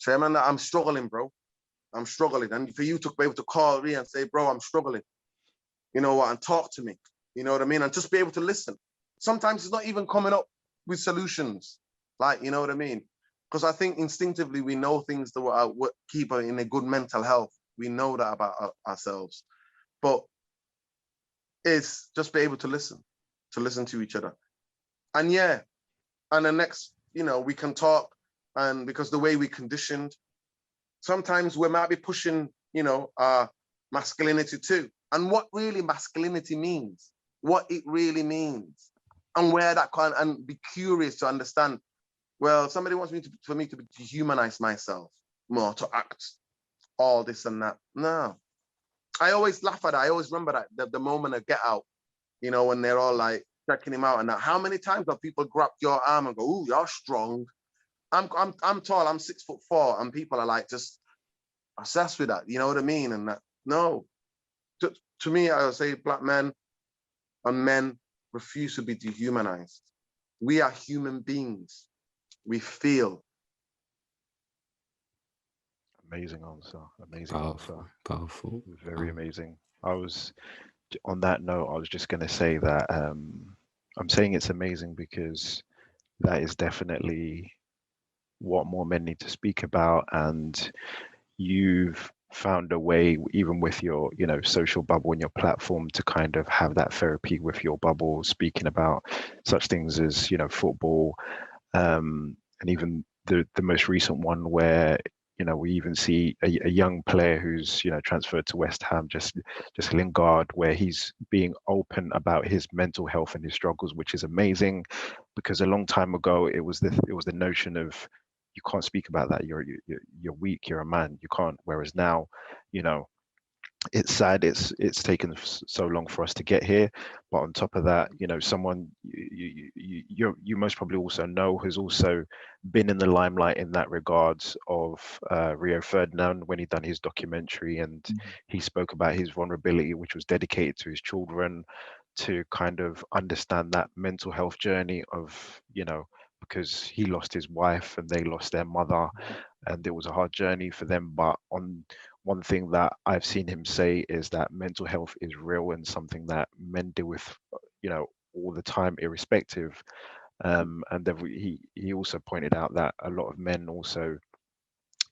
Chairman, I'm struggling, bro. I'm struggling. And for you to be able to call me and say, bro, I'm struggling. You know what, and talk to me. You know what I mean? And just be able to listen. Sometimes it's not even coming up with solutions. Like, you know what I mean? Because I think instinctively we know things that will keep us in a good mental health. We know that about ourselves. But it's just be able to listen to each other. And yeah, and the next, you know, we can talk, and because the way we conditioned, sometimes we might be pushing, you know, our masculinity too. And what really masculinity means, what it really means, and where that can, and be curious to understand, well, somebody wants for me to dehumanize myself more, to act all this and that. No. I always laugh at it. I always remember that the moment of Get Out, you know, when they're all like checking him out and that. How many times have people grabbed your arm and go, "Ooh, you're strong"? I'm tall. I'm 6'4", and people are like just obsessed with that. You know what I mean? And that, no, to me, I would say black men and men refuse to be dehumanized. We are human beings. We feel. Amazing answer. Amazing Powerful, answer. powerful. Very amazing. On that note, I was just going to say that I'm saying it's amazing because that is definitely what more men need to speak about. And you've found a way, even with your, you know, social bubble and your platform, to kind of have that therapy with your bubble, speaking about such things as, you know, football, and even the most recent one where you know, we even see a young player who's, you know, transferred to West Ham, just Lingard, where he's being open about his mental health and his struggles, which is amazing, because a long time ago it was the notion of you can't speak about that. You're weak. You're a man. You can't. Whereas now, you know, it's sad it's taken so long for us to get here, but on top of that, you know, someone you most probably also know who's also been in the limelight in that regards of Rio Ferdinand, when he done his documentary, and he spoke about his vulnerability, which was dedicated to his children, to kind of understand that mental health journey of, you know, because he lost his wife and they lost their mother, and it was a hard journey for them. But on one thing that I've seen him say is that mental health is real and something that men deal with, you know, all the time, irrespective. And then he also pointed out that a lot of men also,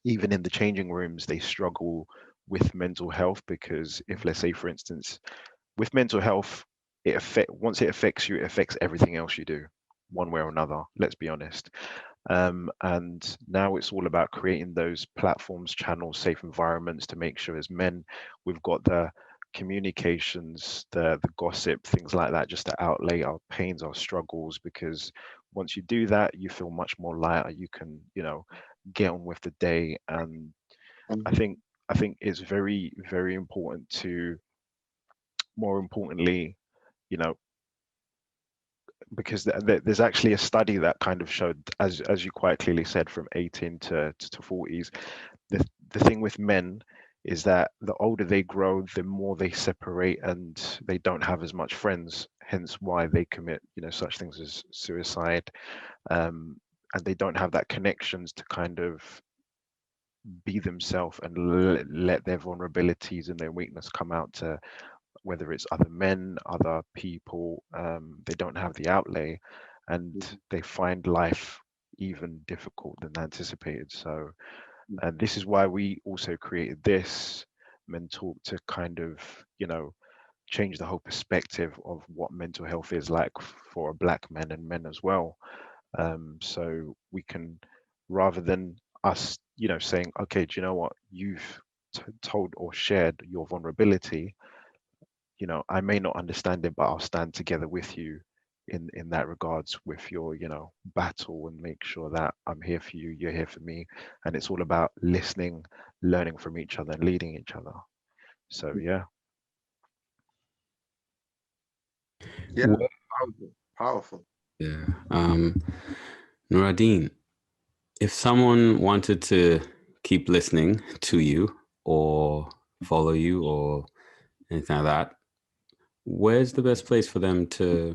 even in the changing rooms, they struggle with mental health, because if, let's say, for instance, with mental health, once it affects you, it affects everything else you do, one way or another. Let's be honest. And now it's all about creating those platforms, channels, safe environments to make sure as men we've got the communications, the gossip, things like that, just to outlay our pains, our struggles, because once you do that, you feel much more lighter. You can, you know, get on with the day. And I think it's very, very important to, more importantly, you know, because there's actually a study that kind of showed, as you quite clearly said, from 18 to 40s, the thing with men is that the older they grow, the more they separate and they don't have as much friends, hence why they commit, you know, such things as suicide, and they don't have that connections to kind of be themselves and let their vulnerabilities and their weakness come out to, whether it's other men, other people. They don't have the outlay, and they find life even difficult than anticipated. So, and this is why we also created this Mentalk, to kind of, you know, change the whole perspective of what mental health is like for Black men and men as well. So we can, rather than us, you know, saying, okay, do you know what, you've told or shared your vulnerability, you know, I may not understand it, but I'll stand together with you in that regards with your, you know, battle, and make sure that I'm here for you, you're here for me. And it's all about listening, learning from each other, and leading each other. So yeah. Yeah, Well, powerful. yeah. Nuradin, if someone wanted to keep listening to you or follow you or anything like that, where's the best place for them to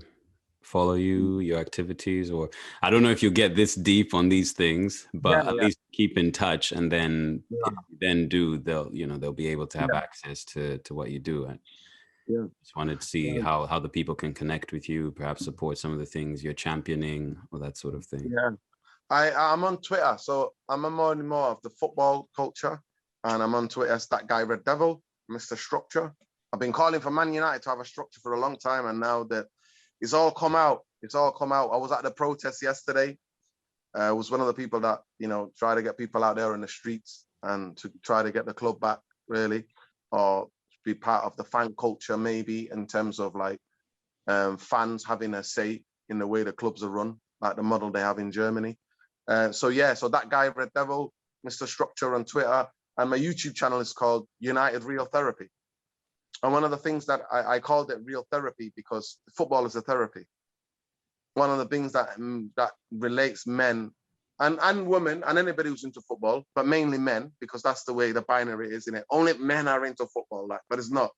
follow you, your activities? Or I don't know if you get this deep on these things, Yeah, but at least keep in touch, and then yeah, if you then do, they'll, you know, they'll be able to have yeah, access to what you do. I yeah. just wanted to see how the people can connect with you, perhaps support some of the things you're championing, or that sort of thing. Yeah. I'm on Twitter, so I'm more and more of the football culture, and I'm on Twitter as that guy Red Devil, Mr. Structure. I've been calling for Man United to have a structure for a long time, and now that it's all come out, I was at the protest yesterday. I was one of the people that, you know, try to get people out there in the streets and to try to get the club back, really, or be part of the fan culture, maybe in terms of like fans having a say in the way the clubs are run, like the model they have in Germany. So yeah, so that guy Red Devil, Mr. Structure on Twitter, and my YouTube channel is called United Real Therapy. And one of the things that I called it real therapy because football is a therapy. One of the things that that relates men and women and anybody who's into football, but mainly men, because that's the way the binary is, in it. Only men are into football, like, but it's not.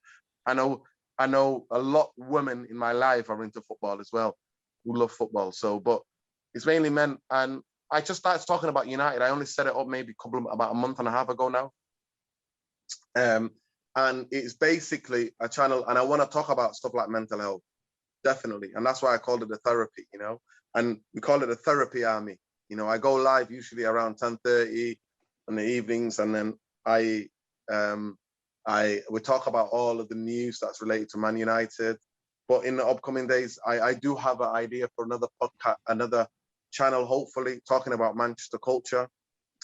I know a lot of women in my life are into football as well, who love football. So, but it's mainly men. And I just started talking about United. I only set it up maybe about a month and a half ago now. And it's basically a channel, and I want to talk about stuff like mental health, definitely. And that's why I called it a therapy, you know, and we call it a therapy army. You know, I go live usually around 10:30 in the evenings, and then we talk about all of the news that's related to Man United. But in the upcoming days, I do have an idea for another podcast, another channel, hopefully talking about Manchester culture.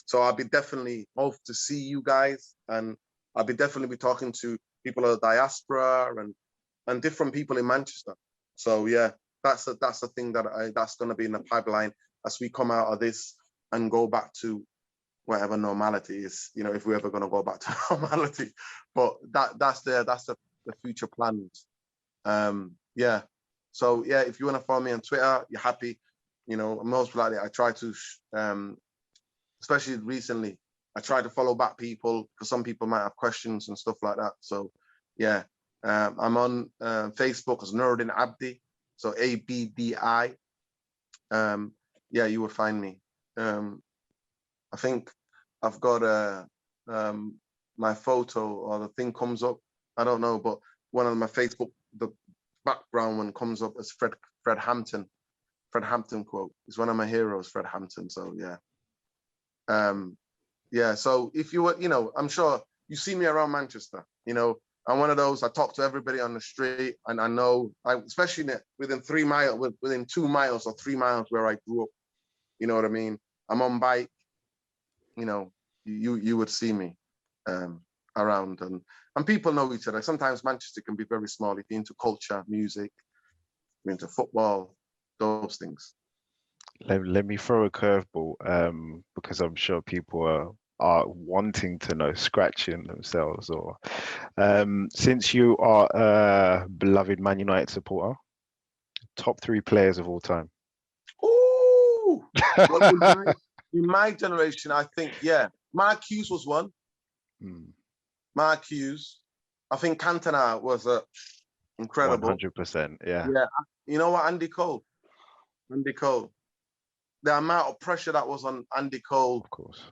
So I'll be definitely hope to see you guys, and I'll be definitely be talking to people of the diaspora and different people in Manchester. So yeah, that's the thing that's going to be in the pipeline as we come out of this and go back to whatever normality is, you know, if we're ever going to go back to normality. But that's the future plans. Yeah. So yeah, if you want to follow me on Twitter, you're happy, you know, most likely I try to, especially recently, I try to follow back people because some people might have questions and stuff like that. So yeah, I'm on Facebook as Nuradin Abdi, so ABDI. Yeah, you will find me. I think I've got my photo or the thing comes up. I don't know, but one of my Facebook, the background one comes up as Fred Hampton. Fred Hampton quote. It's one of my heroes, Fred Hampton. So yeah. Yeah, so if you were, you know, I'm sure you see me around Manchester, you know, I'm one of those, I talk to everybody on the street, and I know, especially within 3 miles, within 2 miles or 3 miles where I grew up, you know what I mean? I'm on bike, you know, you would see me around, and people know each other. Sometimes Manchester can be very small if you're into culture, music, you're into football, those things. Let me throw a curveball, because I'm sure people are wanting to know, scratching themselves, or since you are a beloved Man United supporter, top 3 players of all time. Ooh, well, in my generation, I think, yeah, Mark Hughes was one. Mark Hughes. I think Cantona was incredible. 100%, yeah. Yeah, you know what, Andy Cole. Andy Cole. The amount of pressure that was on Andy Cole, Of course,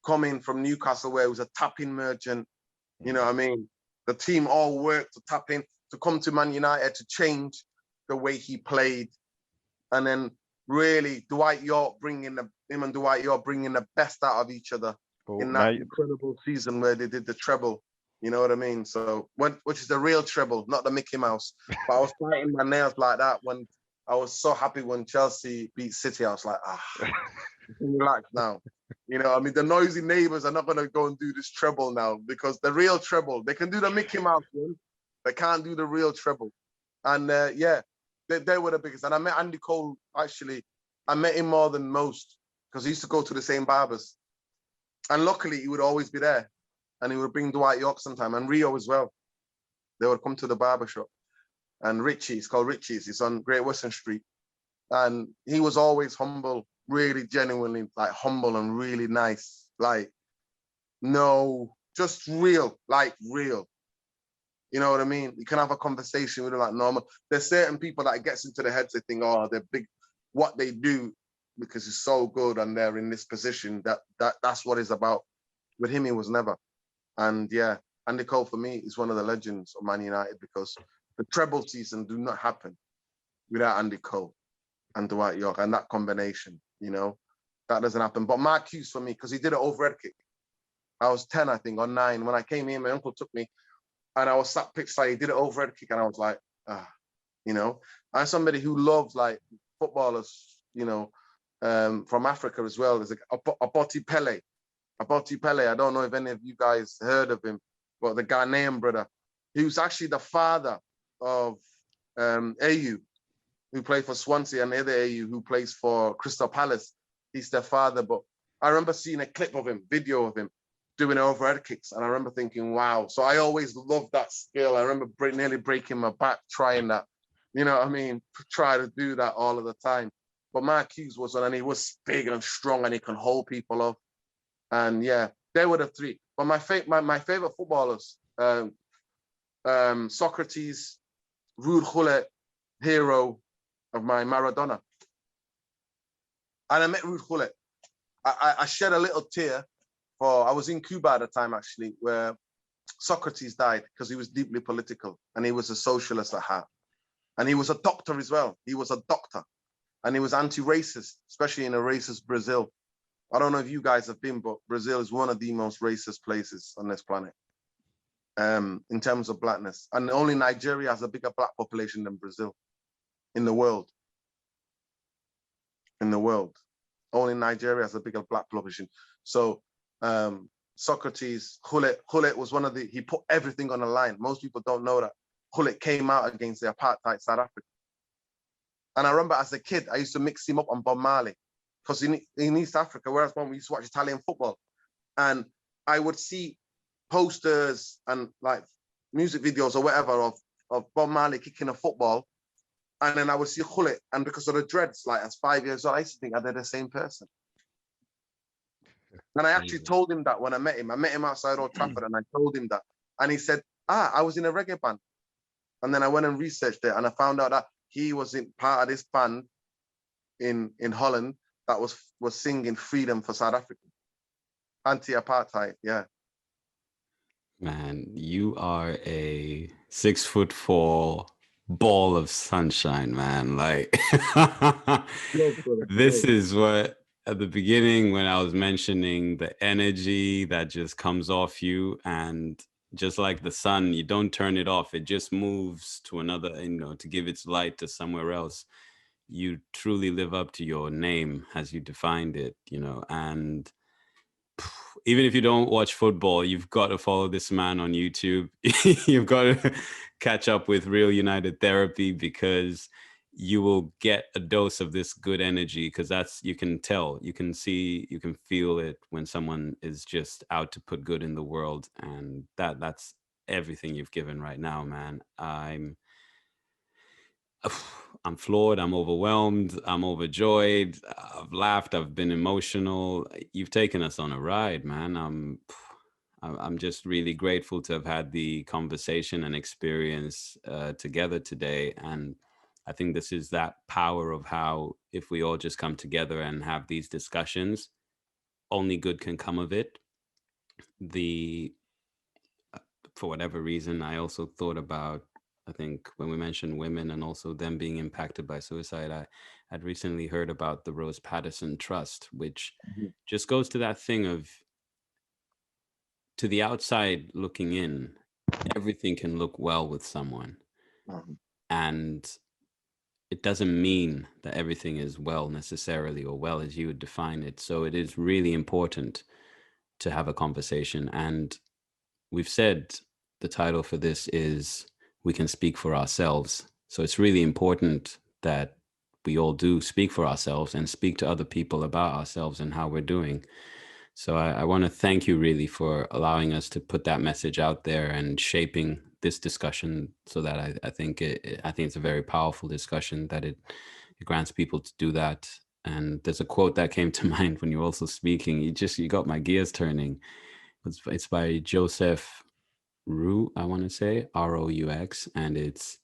coming from Newcastle, where he was a tapping merchant. You know what I mean? The team all worked to tap in, to come to Man United, to change the way he played. And then really Dwight York bringing the best out of each other in that incredible season where they did the treble. You know what I mean? So which is the real treble, not the Mickey Mouse. But I was biting my nails like that when I was so happy when Chelsea beat City. I was like, relax now. You know, I mean, the noisy neighbors are not going to go and do this treble now, because the real treble, they can do the Mickey Mouse one, they can't do the real treble. And yeah, they were the biggest. And I met Andy Cole, actually. I met him more than most because he used to go to the same barbers. And luckily, he would always be there. And he would bring Dwight York sometime, and Rio as well. They would come to the barber shop. And Richie, it's called Richie's. It's on Great Western Street. And he was always humble, really genuinely like humble and really nice. Like, no, just real, like real. You know what I mean? You can have a conversation with them like normal. There's certain people that it gets into their heads, they think, oh, they're big, what they do because it's so good and they're in this position, that's what it's about. With him, he was never. And yeah, Andy Cole for me is one of the legends of Man United, because the treble season do not happen without Andy Cole and Dwight York and that combination, you know, that doesn't happen. But Mark Hughes for me, because he did an overhead kick. I was 10, I think, or 9. When I came in, my uncle took me and I was sat pitch side, he did an overhead kick and I was like, you know, I'm somebody who loves like footballers, you know, from Africa as well. There's Aboti Pele. Aboti Pele, I don't know if any of you guys heard of him, but the Ghanaian brother, he was actually the father of AU, who played for Swansea, and the other AU who plays for Crystal Palace. He's their father. But I remember seeing a clip of him, video of him doing overhead kicks, and I remember thinking, wow. So I always loved that skill. I remember nearly breaking my back trying that. You know what I mean? Try to do that all of the time. But Mark Hughes was on, and he was big and strong, and he can hold people off. And yeah, they were the 3. But my favorite footballers, Socrates, Ruud Gullit, hero of mine, Maradona. And I met Ruud Gullit. I shed a little tear I was in Cuba at the time, actually, where Socrates died, because he was deeply political and he was a socialist at heart. And he was a doctor as well. He was a doctor, and he was anti-racist, especially in a racist Brazil. I don't know if you guys have been, but Brazil is one of the most racist places on this planet in terms of blackness. And only Nigeria has a bigger black population than Brazil in the world. In the world. Only Nigeria has a bigger black population. So Socrates, Gullit was one of he put everything on the line. Most people don't know that Gullit came out against the apartheid South Africa. And I remember as a kid, I used to mix him up on Bob Marley, because in East Africa, whereas when we used to watch Italian football, and I would see posters and like music videos or whatever of Bob Marley kicking a football, and then I would see Gullit, and because of the dreads, like as 5 years old, I used to think they're the same person. And I actually told him that when I met him. I met him outside Old Trafford, and I told him that. And he said, I was in a reggae band. And then I went and researched it, and I found out that he was in part of this band in Holland that was singing freedom for South Africa. Anti-apartheid, yeah. Man, you are a 6'4" ball of sunshine, man. Like, this is what, at the beginning, when I was mentioning the energy that just comes off you, and just like the sun, you don't turn it off. It just moves to another, to give its light to somewhere else. You truly live up to your name as you defined it, and even if you don't watch football, you've got to follow this man on YouTube. You've got to catch up with Real United Therapy, because you will get a dose of this good energy, because you can tell, you can see, you can feel it when someone is just out to put good in the world. And that's everything you've given right now, man. I'm floored, I'm overwhelmed, I'm overjoyed, I've laughed, I've been emotional. You've taken us on a ride, man. I'm just really grateful to have had the conversation and experience together today. And I think this is that power of how, if we all just come together and have these discussions, only good can come of it. For whatever reason, I also thought about, I think when we mentioned women and also them being impacted by suicide, I'd recently heard about the Rose Patterson Trust, which just goes to that thing of, to the outside looking in, everything can look well with someone. And it doesn't mean that everything is well necessarily, or well as you would define it. So it is really important to have a conversation. And we've said the title for this is We Can Speak for Ourselves. So it's really important that we all do speak for ourselves and speak to other people about ourselves and how we're doing. So I want to thank you really for allowing us to put that message out there and shaping this discussion, so that I think it's a very powerful discussion, that it grants people to do that. And there's a quote that came to mind when you're also speaking. You got my gears turning. It's by Joseph Roux, I want to say, Roux, and it's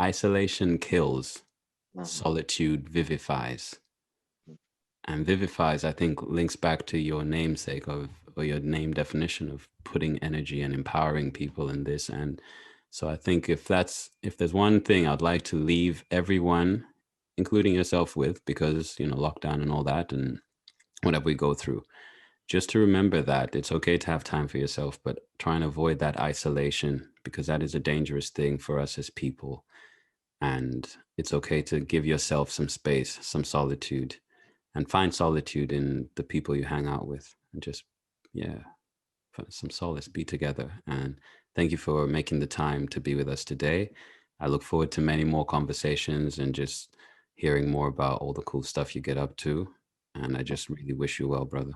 isolation kills, solitude vivifies. And vivifies, I think, links back to your namesake or your name definition of putting energy and empowering people in this. And so I think if there's one thing I'd like to leave everyone, including yourself, with, because, lockdown and all that and whatever we go through, just to remember that it's okay to have time for yourself, but try and avoid that isolation, because that is a dangerous thing for us as people. And it's okay to give yourself some space, some solitude, and find solitude in the people you hang out with, and just, find some solace, be together. And thank you for making the time to be with us today. I look forward to many more conversations and just hearing more about all the cool stuff you get up to. And I just really wish you well, brother.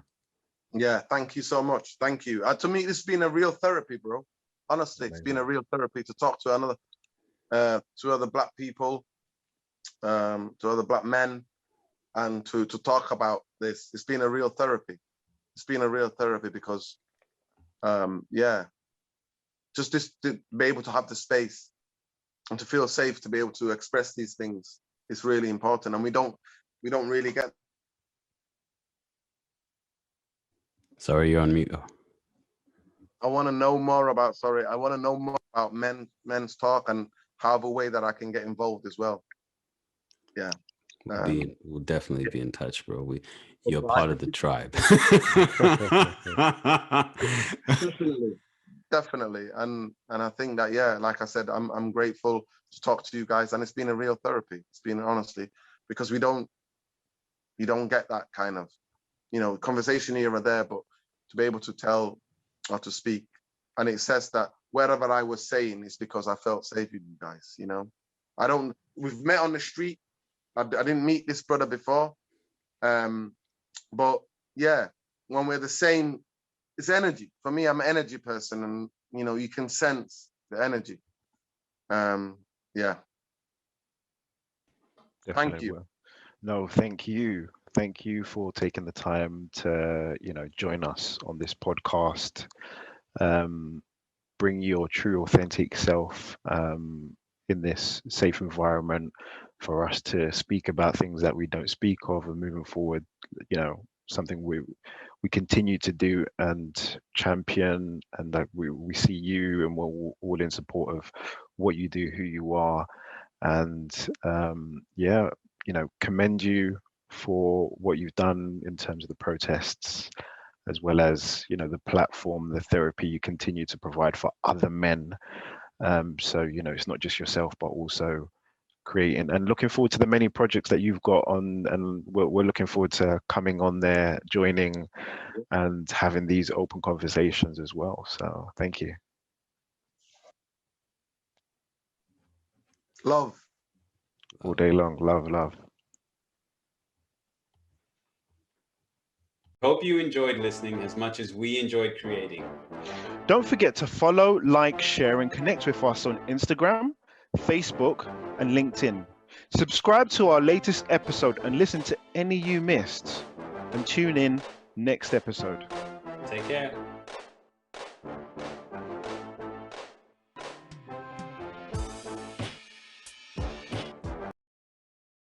Yeah, thank you so much. Thank you. To me, this has been a real therapy, bro. Honestly, it's been a real therapy to talk to to other Black people, to other Black men, and to talk about this. It's been a real therapy. It's been a real therapy because, just this, to be able to have the space and to feel safe to be able to express these things is really important. And we don't really get. Sorry, you're on mute. I want to know more about, I want to know more about men's talk, and have a way that I can get involved as well. Yeah. We'll definitely be in touch, bro. You're part of the tribe. Definitely. And I think that, like I said, I'm grateful to talk to you guys, and it's been a real therapy. It's been, honestly, because we don't get that kind of you know, conversation here or there, but to be able to tell or to speak. And it says that wherever I was saying is because I felt safe with you guys, you know. We've met on the street. I didn't meet this brother before. But yeah, when we're the same, it's energy. For me, I'm an energy person, and you know, you can sense the energy. Yeah. Definitely Thank you. will. No, thank you. Thank you for taking the time to, you know, join us on this podcast. Bring your true, authentic self in this safe environment for us to speak about things that we don't speak of, and moving forward, you know, something we continue to do and champion, and that we see you and we're all in support of what you do, who you are, and yeah, you know, commend you for what you've done in terms of the protests, as well as, you know, the platform, the therapy you continue to provide for other men. So, you know, it's not just yourself, but also creating, and looking forward to the many projects that you've got on, and we're looking forward to coming on there, joining and having these open conversations as well. So thank you. Love. All day long. Love. Hope you enjoyed listening as much as we enjoyed creating. Don't forget to follow, like, share, and connect with us on Instagram, Facebook, and LinkedIn. Subscribe to our latest episode and listen to any you missed. And tune in next episode. Take care.